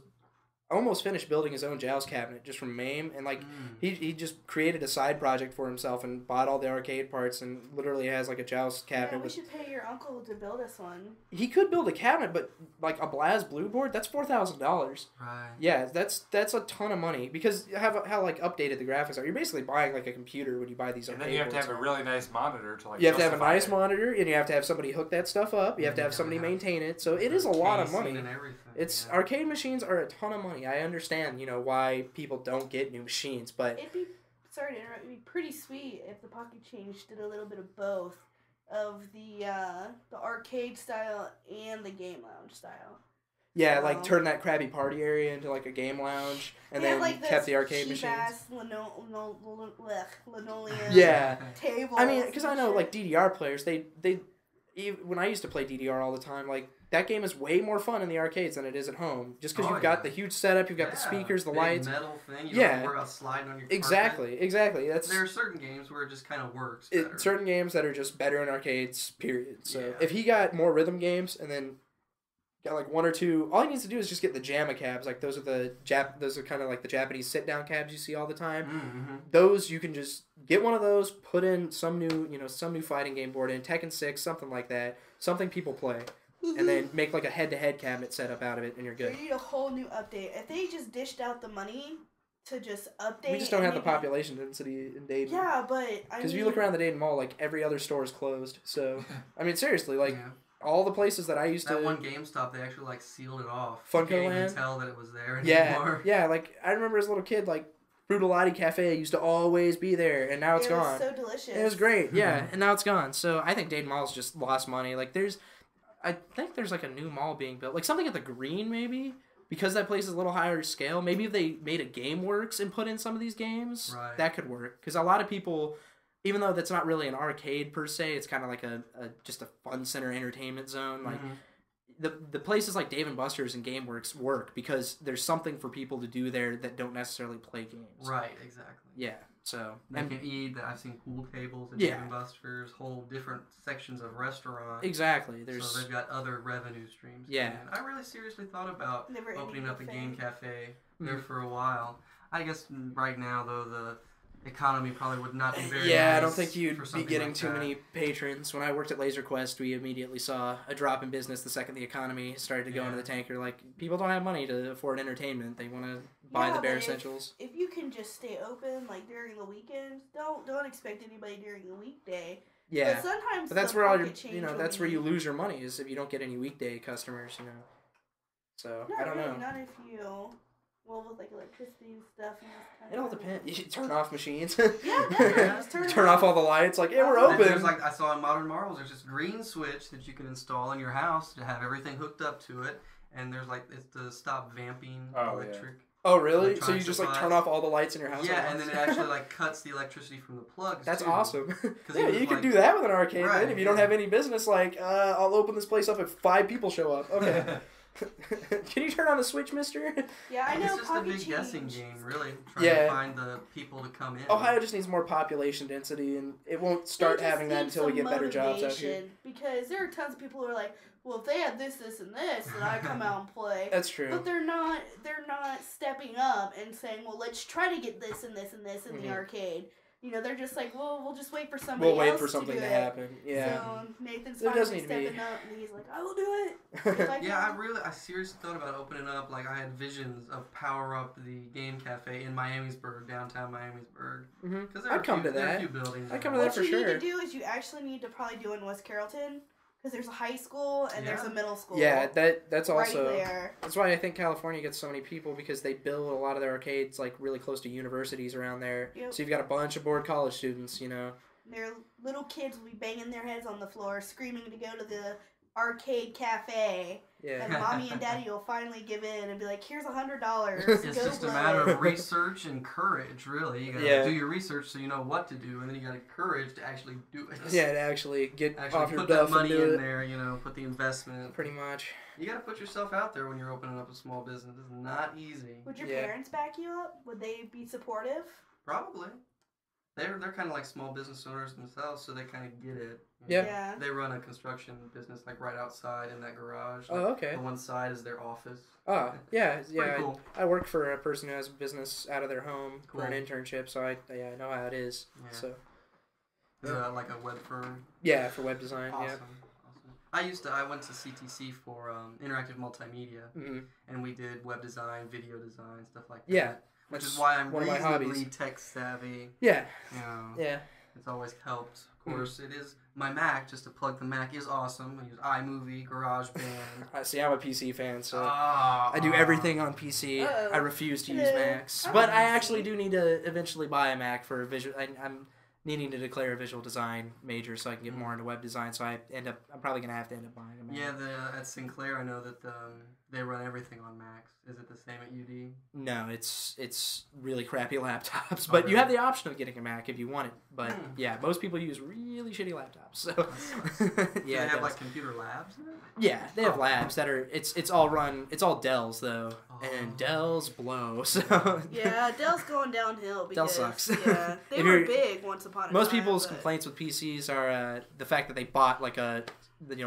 almost finished building his own Joust cabinet just from MAME, and like he just created a side project for himself and bought all the arcade parts and literally has like a Joust cabinet. Yeah, we should pay your uncle to build us one. He could build a cabinet, but like a BlazBlue board, that's $4,000. Right. Yeah, that's a ton of money because how like updated the graphics are. You're basically buying like a computer when you buy these. And then you have to have a really nice monitor to like. You have to have a nice monitor, and you have to have somebody hook that stuff up. You have to have somebody maintain it. So it is a lot of money. It's arcade machines are a ton of money. I understand, why people don't get new machines, but it'd be pretty sweet if the Pocket Change did a little bit of both, of the arcade style and the game lounge style. Yeah, like turn that crappy party area into like a game lounge, and then like kept the arcade machines. Linoleum. Yeah. Tables. I mean, because I know like DDR players, they when I used to play DDR all the time, like that game is way more fun in the arcades than it is at home. Just because you've got the huge setup, you've got the speakers, the lights, metal thing. You don't have to worry about sliding on your carpet. Exactly. There are certain games where it just kind of works better. Certain games that are just better in arcades. Period. So if he got more rhythm games and then got like one or two, all he needs to do is just get the JAMA cabs. Like those are kind of like the Japanese sit down cabs you see all the time. Mm-hmm. Those you can just get one of those, put in some new fighting game board in Tekken 6, something like that, something people play, and then make like a head-to-head cabinet setup out of it, and you're good. They need a whole new update. If they just dished out the money to just update, we just don't have the population density in Dayton. Yeah, but because if you look around the Dayton Mall, like every other store is closed. So I mean, seriously, like. Yeah. All the places that I used to... That one GameStop, they actually, like, sealed it off. Funko You can't Land? even tell that it was there anymore. Yeah, like, I remember as a little kid, like, Frutalati Cafe used to always be there, and now it's gone. It was so delicious. It was great, yeah, and now it's gone. So I think Dayton Mall's just lost money. Like, I think there's, like, a new mall being built. Like, something at the Green, maybe? Because that place is a little higher scale. Maybe if they made a GameWorks and put in some of these games, that could work. Because a lot of people... Even though that's not really an arcade per se, it's kind of like just a fun center entertainment zone. Like the places like Dave and Buster's and GameWorks work because there's something for people to do there that don't necessarily play games. Right, exactly. Yeah, so they can eat. I've seen pool tables at Dave and Buster's, whole different sections of restaurants. Exactly. So they've got other revenue streams. Yeah, I really seriously thought about opening up a game cafe there for a while. I guess right now though the economy probably would not be very nice. I don't think you'd be getting too many patrons. When I worked at Laser Quest, we immediately saw a drop in business the second the economy started to go into the tanker. Like, people don't have money to afford entertainment. They want to buy the bare essentials. If you can just stay open, like, during the weekends, don't expect anybody during the weekday. Yeah. But sometimes that's where all your, that's where you lose your money, is if you don't get any weekday customers, So, I don't know. Not if you... Well, with like electricity and stuff, it all depends. You should turn off machines. Yeah, turn off all the lights. Like, we're open. There's I saw in Modern Marvels, there's this green switch that you can install in your house to have everything hooked up to it, and there's it's to stop vamping electric. Yeah. Oh, really? So you just turn off all the lights in your house? Yeah, and then it actually cuts the electricity from the plugs. That's too. awesome. Yeah, you could do that with an arcade. Right, then if you don't have any business, I'll open this place up if 5 people show up. Okay. Can you turn on the switch, mister? Yeah, I know. It's just a big guessing game, really. Trying to find the people to come in. Ohio just needs more population density, and it won't start having that until we get better jobs out here. Because there are tons of people who are like, well, if they have this, this, and this, then I come out and play. That's true. But they're not stepping up and saying, well, let's try to get this and this and this in the arcade. They're just like, well, we'll just wait for somebody else to do it. We'll wait for something to happen. Yeah. So Nathan's finally stepping up, and he's like, I will do it. I seriously thought about opening up. Like, I had visions of PowerUp, the game cafe in Miamisburg, downtown Miamisburg. Because I'd come to that. There are a few buildings. I'd come to that for sure. What you need to do is you actually need to probably do it in West Carrollton. Because there's a high school and there's a middle school. Yeah, that's also... Right there. That's why I think California gets so many people, because they build a lot of their arcades really close to universities around there. Yep. So you've got a bunch of bored college students, Their little kids will be banging their heads on the floor, screaming to go to the arcade cafe. Yeah. And mommy and daddy will finally give in and be like, here's $100. It's just a matter of research and courage, really. You gotta do your research so you know what to do, and then you gotta courage to actually do it. Yeah, to actually get off your put duff that money and do in there, put the investment. Pretty much. You gotta put yourself out there when you're opening up a small business. It's not easy. Would your parents back you up? Would they be supportive? Probably. They're kind of like small business owners themselves, so they kind of get it. Yeah. They run a construction business right outside in that garage. Oh, okay. The one side is their office. Oh, yeah. Cool. I work for a person who has a business out of their home for an internship, so I know how it is. Yeah. So. Is like a web firm? Yeah, for web design. Awesome. I went to CTC for interactive multimedia, and we did web design, video design, stuff like that. Yeah. Which is why I'm reasonably tech savvy. Yeah. Yeah. It's always helped. Of course, it is. My Mac, just to plug the Mac, is awesome. I use iMovie, GarageBand. See, I'm a PC fan, so I do everything on PC. I refuse to use Macs. But I actually do need to eventually buy a Mac for visual. I'm needing to declare a visual design major so I can get more into web design. So I'm probably going to have to end up buying a Mac. Yeah, at Sinclair, I know that they run everything on Macs. Is it the same at UD? No, it's really crappy laptops. But you have the option of getting a Mac if you want it. But yeah, most people use really shitty laptops. So Do they have like computer labs in it? Yeah, they have labs that are it's all Dells though. And Dells blow. So yeah, Dell's going downhill because Dell sucks. Yeah, they were big once upon a time. Most people's complaints with PCs are the fact that they bought like a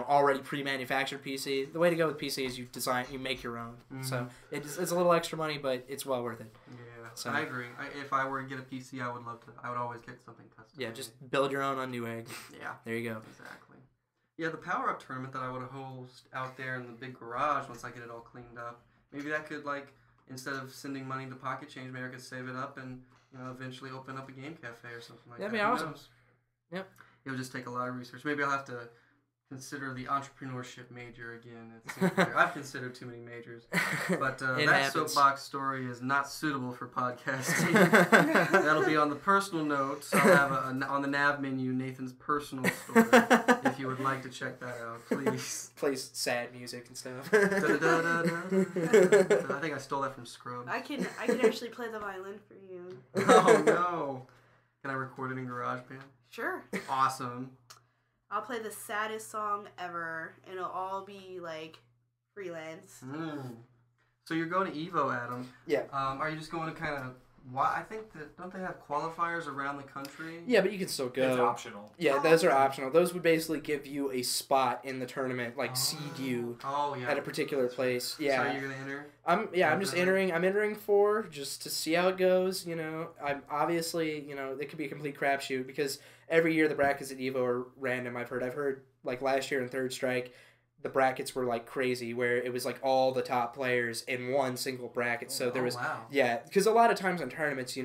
already pre-manufactured PC. The way to go with PC is you make your own. So it's a little extra money, but it's well worth it. Yeah, so, I agree. If I were to get a PC, I would love to. I would always get something custom. Yeah, just build your own on Newegg. Yeah, there you go. Exactly. Yeah, the PowerUp tournament that I would host out there in the big garage once I get it all cleaned up. Maybe that could instead of sending money to Pocket Change, maybe I could save it up and eventually open up a game cafe or something like that. That'd be awesome. Yep. It'll just take a lot of research. Maybe I'll have to consider the entrepreneurship major again. It seems like I've considered too many majors, but that happens. soapbox story is not suitable for podcasting. That'll be on the personal notes. I'll have on the nav menu Nathan's personal story. If you would like to check that out, please. Plays sad music and stuff. I think I stole that from Scrubs. I can actually play the violin for you. Oh no! Can I record it in GarageBand? Sure. Awesome. I'll play the saddest song ever, and it'll all be freelance. So you're going to Evo, Adam? Yeah. Are you just going to kind of? I think that don't they have qualifiers around the country? Yeah, but you can still go. It's optional. Yeah, those are optional. Those would basically give you a spot in the tournament, seed you at a particular place. Yeah. So you're gonna enter? I'm just entering. I'm entering 4 just to see how it goes. I'm obviously it could be a complete crapshoot because every year the brackets at Evo are random. I've heard last year in Third Strike, the brackets were crazy where it was all the top players in one single bracket. So there was because a lot of times in tournaments,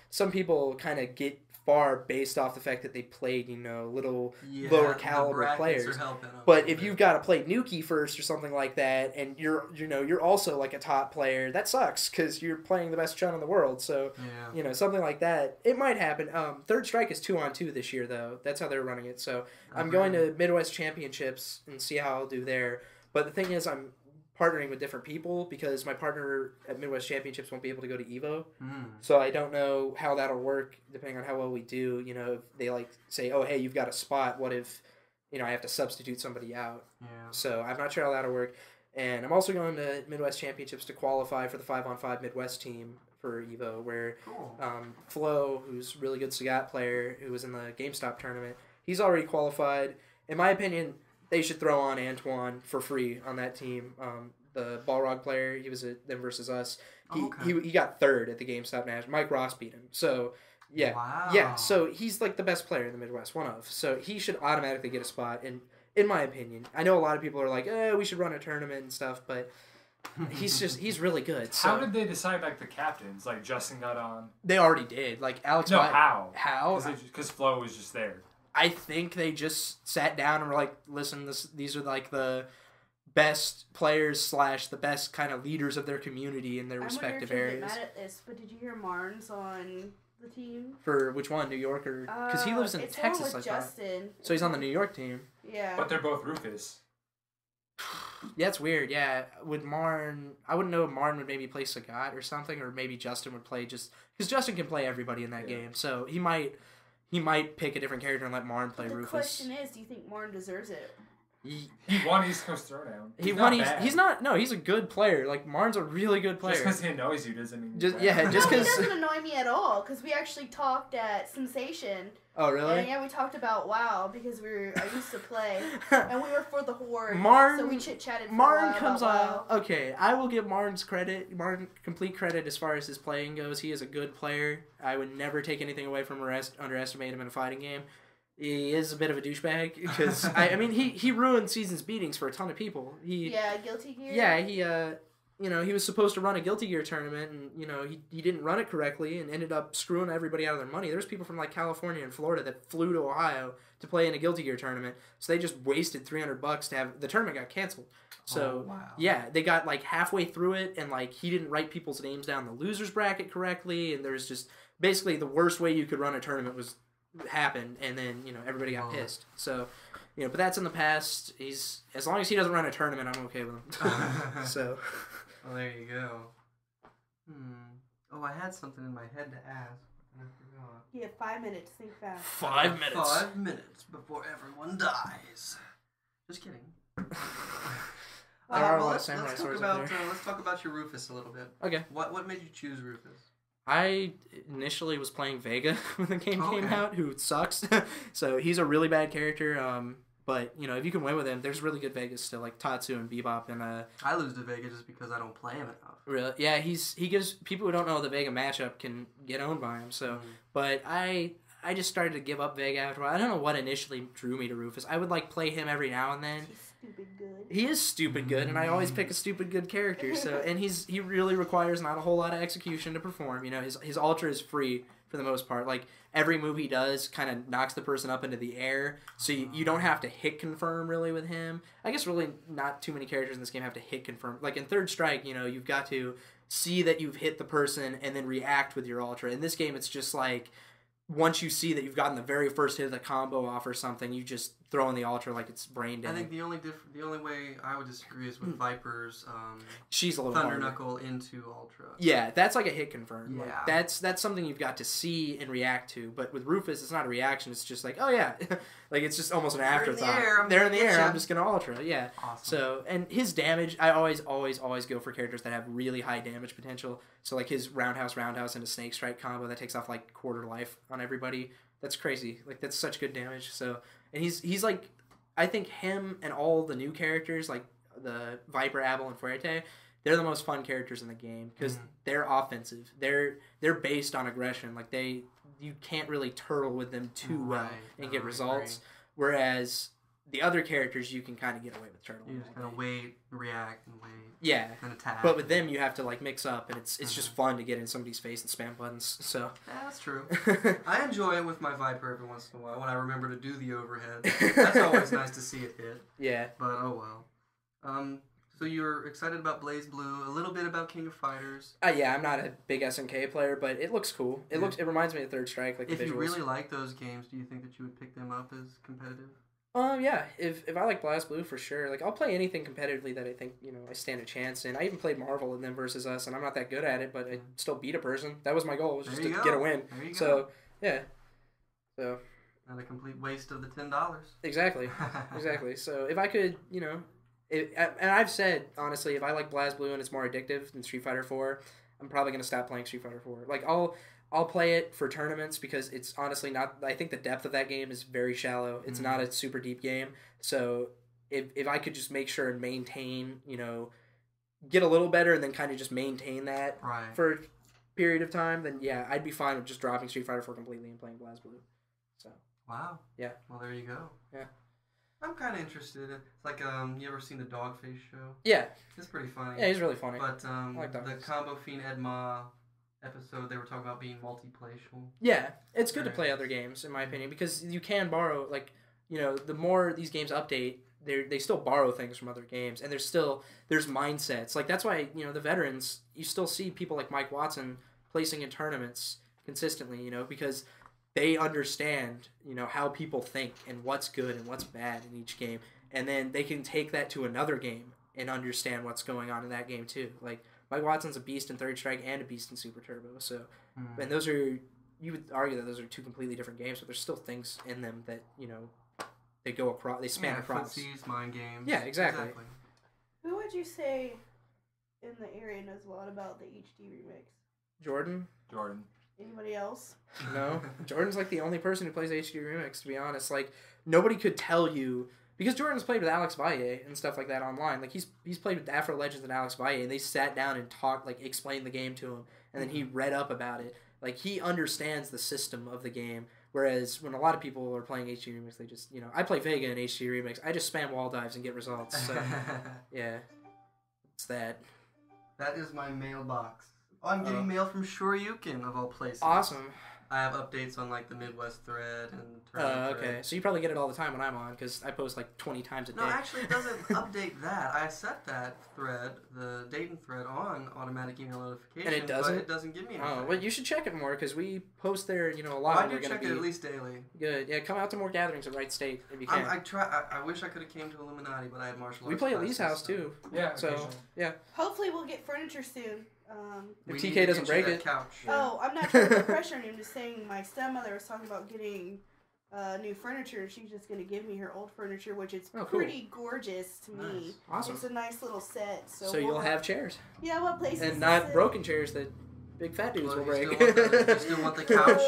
some people kind of get far based off the fact that they played, little lower caliber players. But if you've got to play Nuki first or something like that, and you're also a top player, that sucks because you're playing the best chun in the world. So something like that, it might happen. Third Strike is 2-on-2 this year though. That's how they're running it. So I'm going to Midwest Championships and see how I'll do there. But the thing is, I'm partnering with different people because my partner at Midwest Championships won't be able to go to Evo. So I don't know how that'll work depending on how well we do. If they say, oh, hey, you've got a spot. What if, I have to substitute somebody out? Yeah. So I'm not sure how that'll work. And I'm also going to Midwest Championships to qualify for the 5-on-5 Midwest team for Evo where Flo, who's a really good Sagat player who was in the GameStop tournament, he's already qualified. In my opinion, they should throw on Antoine for free on that team. The Balrog player, he was at them versus us. He got 3rd at the GameStop National. Mike Ross beat him. So, yeah. Wow. Yeah, so he's the best player in the Midwest, one of. So he should automatically get a spot, and in my opinion. I know a lot of people are we should run a tournament and stuff, but he's really good. So. How did they decide the captains? Justin got on? They already did. Alex. No, how? How? Because Flo was just there. I think they just sat down and were listen, these are the best players / the best kind of leaders of their community in their respective areas. I'm mad at this, but did you hear Marnes on the team? For which one, New York or? Because he lives in Texas, with Justin. So he's on the New York team. Yeah. But they're both Rufus. Yeah, it's weird. Yeah, would Marn? I wouldn't know if Marn would maybe play Sagat or something, or maybe Justin would play just because Justin can play everybody in that game. So he might pick a different character and let Marn play Rufus. The question is, do you think Marn deserves it? He won East Coast Throwdown. He's not. No, he's a good player. Marn's a really good player. Just because he annoys you doesn't mean. Just he because doesn't annoy me at all. Because we actually talked at Sensation. Oh really? And we talked about WoW because I used to play and we were for the Horde. Marn, so we chit chatted. Marn comes on. Okay, I will give Marn's credit. Marn complete credit as far as his playing goes. He is a good player. I would never take anything away from him or underestimate him in a fighting game. He is a bit of a douchebag because he ruined Season's beatings for a ton of people. Guilty Gear. Yeah, he was supposed to run a Guilty Gear tournament and he didn't run it correctly and ended up screwing everybody out of their money. There's people from California and Florida that flew to Ohio to play in a Guilty Gear tournament, so they just wasted $300 to have the tournament got canceled. So yeah, they got halfway through it and he didn't write people's names down the losers bracket correctly, and there was just basically the worst way you could run a tournament was happened, and then everybody got pissed. So, but that's in the past. As long as he doesn't run a tournament, I'm okay with him. So, well, there you go. Oh, I had something in my head to ask, and I forgot. You have 5 minutes. Think fast. 5 minutes. 5 minutes before everyone dies. Just kidding. Let's talk about your Rufus a little bit. Okay. What made you choose Rufus? I initially was playing Vega when the game came out, who sucks. So he's a really bad character. But if you can win with him, there's really good Vegas still, like Tatsu and Bebop and I lose to Vega just because I don't play him enough. Really? Yeah, he gives people who don't know the Vega matchup can get owned by him. So, but I just started to give up Vega after a while. I don't know what initially drew me to Rufus. I would play him every now and then. He's stupid good. He is stupid good, and I always pick a stupid good character. So, and he really requires not a whole lot of execution to perform. His ultra is free for the most part. Like every move he does kind of knocks the person up into the air, so you don't have to hit confirm really with him. I guess really not too many characters in this game have to hit confirm. Like in Third Strike, you've got to see that you've hit the person and then react with your ultra. In this game, it's just like once you see that you've gotten the very first hit of the combo off or something, you just throw in the ultra like it's brain dead. I think the only way I would disagree is with Viper's she's a little Thunder harder. Knuckle into ultra. Yeah, that's like a hit confirm. Yeah. Like, that's something you've got to see and react to. But with Rufus, it's not a reaction. It's just like, oh yeah, like it's just almost an afterthought. They're in the air. I'm just gonna ultra. Yeah. Awesome. So and his damage, I always go for characters that have really high damage potential. So like his roundhouse and a snake strike combo that takes off like quarter life on everybody. That's crazy. Like that's such good damage. So and he's like, I think him and all the new characters like the Viper, Abel, and Fuerte, they're the most fun characters in the game because they're offensive. They're based on aggression. Like you can't really turtle with them too well and get results. Whereas the other characters, you can kind of get away with turtle. You just kind of wait, react, and wait. Yeah. And attack. But with them, you have to like mix up, and it's just fun to get in somebody's face and spam buttons. So yeah, that's true. I enjoy it with my Viper every once in a while when I remember to do the overhead. That's always nice to see it hit. Yeah. But oh well. So you're excited about Blaze Blue, a little bit about King of Fighters. Yeah, I'm not a big SNK player, but it looks cool. It reminds me of Third Strike, like if the visuals. You really like those games, do you think that you would pick them up as competitive? Yeah. If I like Blast Blue for sure, like I'll play anything competitively that I think I stand a chance in. I even played Marvel and them versus us, and I'm not that good at it, but I still beat a person. That was my goal, was just to get a win. There you go. So yeah. So. Not a complete waste of the $10. Exactly. So if I could, and I've said honestly, if I like Blast Blue and it's more addictive than Street Fighter 4, I'm probably gonna stop playing Street Fighter 4. Like I'll play it for tournaments because it's honestly not. I think the depth of that game is very shallow. It's not a super deep game. So if I could just make sure and maintain, get a little better and then kind of just maintain that for a period of time, then yeah, I'd be fine with just dropping Street Fighter 4 completely and playing Blast Blue. So wow. Yeah. Well, there you go. Yeah. I'm kind of interested. It's like you ever seen the Dogface show? Yeah. It's pretty funny. Yeah, he's really funny. But I like the Combo Fiend Edma episode, they were talking about being multiplayer. Yeah, it's good to play other games in my opinion because you can borrow the more these games update, they still borrow things from other games, and there's mindsets. Like that's why the veterans, you still see people like Mike Watson placing in tournaments consistently, because they understand how people think and what's good and what's bad in each game, and then they can take that to another game and understand what's going on in that game too. Like Mike Watson's a beast in Third Strike and a beast in Super Turbo. So, and those are, you would argue that those are two completely different games, but there's still things in them that they go across, they span across. Footsies, mind games. Yeah, exactly. Who would you say in the area knows a lot about the HD remix? Jordan. Anybody else? No. Jordan's like the only person who plays HD Remix, to be honest. Like, nobody could tell you, because Jordan's played with Alex Valle and stuff like that online. Like, he's played with Afro Legends and Alex Valle, and they sat down and talked, like, explained the game to him, and then he read up about it. Like, he understands the system of the game, whereas when a lot of people are playing HD Remix, they just, I play Vega in HD Remix. I just spam wall dives and get results, so, yeah. It's that. That is my mailbox. Oh, I'm getting mail from Shoryuken, of all places. Awesome. I have updates on like the Midwest thread and tournament okay. thread. So you probably get it all the time when I'm on because I post like 20 times a day. No, actually, it doesn't update that. I set that thread, the Dayton thread, on automatic email notification, and it doesn't. But it doesn't give me anything. Oh, well, you should check it more because we post there, a lot. Well, I do We're check be it at least daily. Good. Yeah, come out to more gatherings at Wright State if you can. I wish I could have came to Illuminati, but I had martial arts. We play at classes, Lee's house so. too. Yeah. So yeah. Hopefully we'll get furniture soon. If We TK need to doesn't get you break that it. couch. Oh, I'm not trying to put pressure on him. Just saying, my stepmother was talking about getting new furniture. She's just gonna give me her old furniture, which is pretty gorgeous to me. Nice. Awesome. It's a nice little set. So you'll have chairs. Yeah, what places? And not broken chairs that big fat dudes Well, will break. you still want the couch?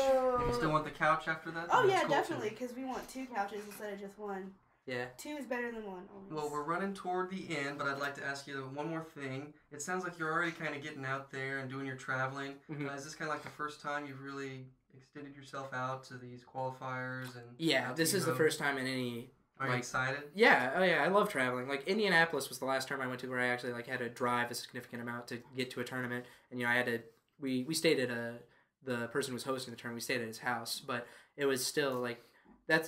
You still want the couch after that? Oh That's yeah, cool, definitely, too. because we want 2 couches instead of just 1. Yeah. 2 is better than 1. Always. Well, we're running toward the end, but I'd like to ask you one more thing. It sounds like you're already kind of getting out there and doing your traveling. Mm-hmm. Is this kind of like the first time you've really extended yourself out to these qualifiers? And Yeah, this is the first time in any... Are you excited? Yeah, oh yeah, I love traveling. Like, Indianapolis was the last term I went to where I actually, had to drive a significant amount to get to a tournament. And, I had to... We stayed at the person who was hosting the tournament, we stayed at his house. But it was still,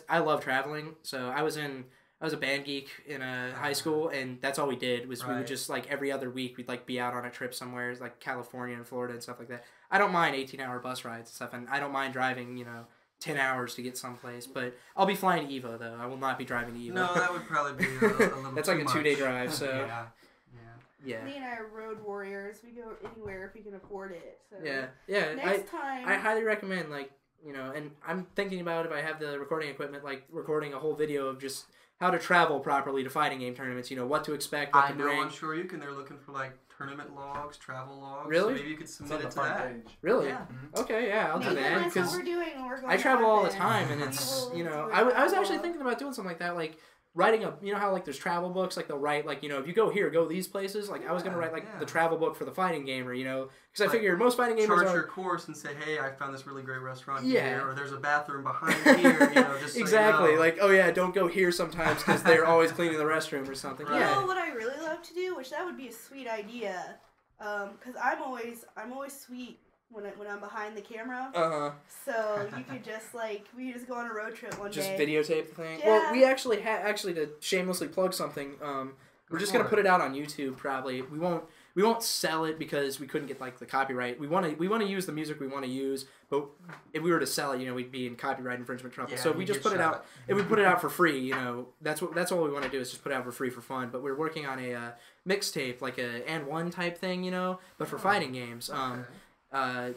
I love traveling. So I was a band geek in high school, and that's all we did was we would just, every other week, we'd, be out on a trip somewhere, like California and Florida and stuff like that. I don't mind 18-hour bus rides and stuff, and I don't mind driving, 10 hours to get someplace, but I'll be flying to Evo, though. I will not be driving to Evo. No, that would probably be a little That's too like a 2-day drive, so... Yeah. Lee and I are road warriors. We go anywhere if we can afford it. So Yeah. Next time, I highly recommend, and I'm thinking about if I have the recording equipment, recording a whole video of just how to travel properly to fighting game tournaments, what to expect, what to bring. I'm sure you can. They're looking for, tournament logs, travel logs. Really? So maybe you could submit it to that. Page. Really? Yeah. Mm-hmm. Okay, yeah, I'll do that. That's what Because we're doing when we're going I travel all the to time, and it's, I was actually thinking about doing something like that, writing a, how there's travel books, they'll write if you go here, go these places. I was gonna write the travel book for the fighting gamer, because I figure most fighting gamers charge are your course and say, hey, I found this really great restaurant Yeah. here, or there's a bathroom behind here, just so exactly. you know. Oh yeah, don't go here sometimes because they're always cleaning the restroom or something. Right. You Yeah. know what I really love to do, which that would be a sweet idea, because I'm always sweet when I'm behind the camera. So you could just we could just go on a road trip one Just day. videotape the thing. Yeah. Well, we actually to shamelessly plug something. We're just gonna put it out on YouTube. Probably we won't sell it because we couldn't get the copyright. We want to use the music we want to use, but if we were to sell it, we'd be in copyright infringement trouble. Yeah, so we just put it out. If we put it out for free, that's all we want to do is just put it out for free for fun. But we're working on a mixtape, like a and one type thing, but for fighting games.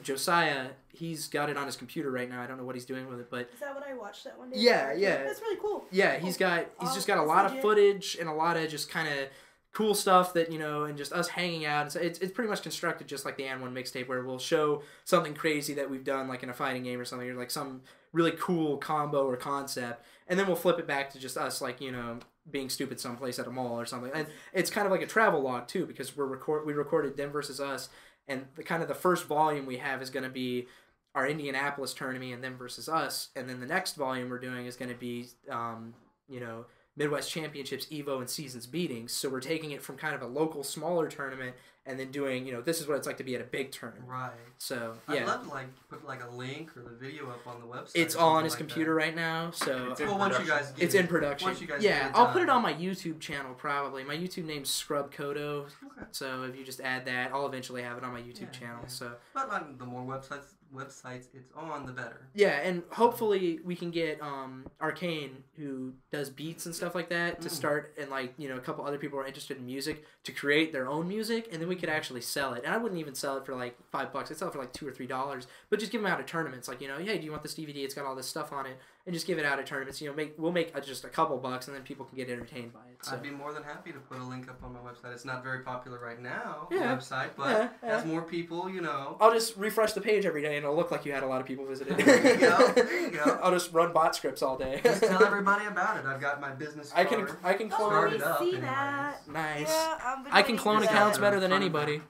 Josiah, he's got it on his computer right now. I don't know what he's doing with it, but Is that what I watched that one day? Yeah. That's really cool. yeah, he's just got a lot of footage and a lot of just kind of cool stuff that and just us hanging out. And so it's pretty much constructed just like the and one mixtape, where we'll show something crazy that we've done in a fighting game or something, or some really cool combo or concept, and then we'll flip it back to just us being stupid someplace at a mall or something. And it's kind of like a travel log too, because we recorded Them versus Us. And the first volume we have is going to be our Indianapolis tournament and Them versus Us. And then the next volume we're doing is going to be, Midwest Championships, Evo, and Seasons Beatings. So we're taking it from kind of a local, smaller tournament and then doing, this is what it's like to be at a big tournament. Right. So, yeah. I'd love to, put, a link or the video up on the website. It's all on his computer right now, so... Once you guys get it's in production. Once you guys yeah, get it I'll done. put it on my YouTube channel, probably. My YouTube name's Scrub Kodo, Okay. so if you just add that, I'll eventually have it on my YouTube channel, so... But the more websites it's on, the better. Yeah, and hopefully we can get Arcane, who does beats and stuff like that, to start, and a couple other people who are interested in music, to create their own music, and then we could actually sell it. And I wouldn't even sell it for $5. I'd sell it for $2 or $3, but just give them out at tournaments. Hey, do you want this DVD? It's got all this stuff on it, and just give it out at tournaments. We'll make just a couple bucks, and then people can get entertained by it. So. I'd be more than happy to put a link up on my website. It's not very popular right now, Yeah. the website, but as more people, I'll just refresh the page every day, and it'll look like you had a lot of people visit it. There you go. I'll just run bot scripts all day. Just tell everybody about it. I've got my business card. I can clone. Start let it me up see anyways. that. Nice. Yeah, I can clone Yeah. accounts better than Front anybody.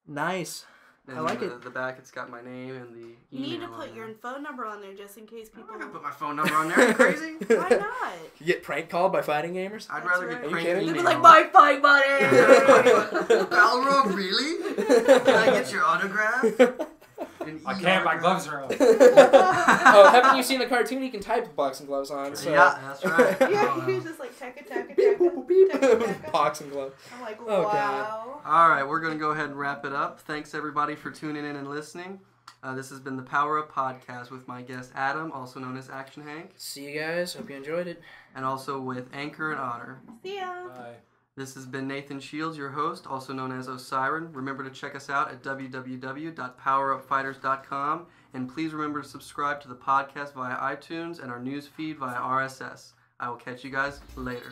Nice. Then I like it. The back, it's got my name and the You need to email put on your it. phone number on there just in case I'm people... not going to put my phone number on there. Are you crazy? Why not? You get prank called by fighting gamers? I'd That's rather right. get Are you prank kidding? They'd email. be like, my fight buddy! Balrog, really? Can I get your autograph? I can't. My gloves are on. Oh, haven't you seen the cartoon? He can type boxing gloves on. So. Yeah, that's right. Yeah, he's just like taka. Boxing glove. I'm like, Oh, wow. God. All right, we're going to go ahead and wrap it up. Thanks, everybody, for tuning in and listening. This has been the PowerUp Podcast with my guest, Adam, also known as Actionhank. See you guys. Hope you enjoyed it. And also with Anchor and Otter. See ya. Bye. This has been Nathan Shields, your host, also known as Osiren. Remember to check us out at www.powerupfighters.com. And please remember to subscribe to the podcast via iTunes and our news feed via RSS. I will catch you guys later.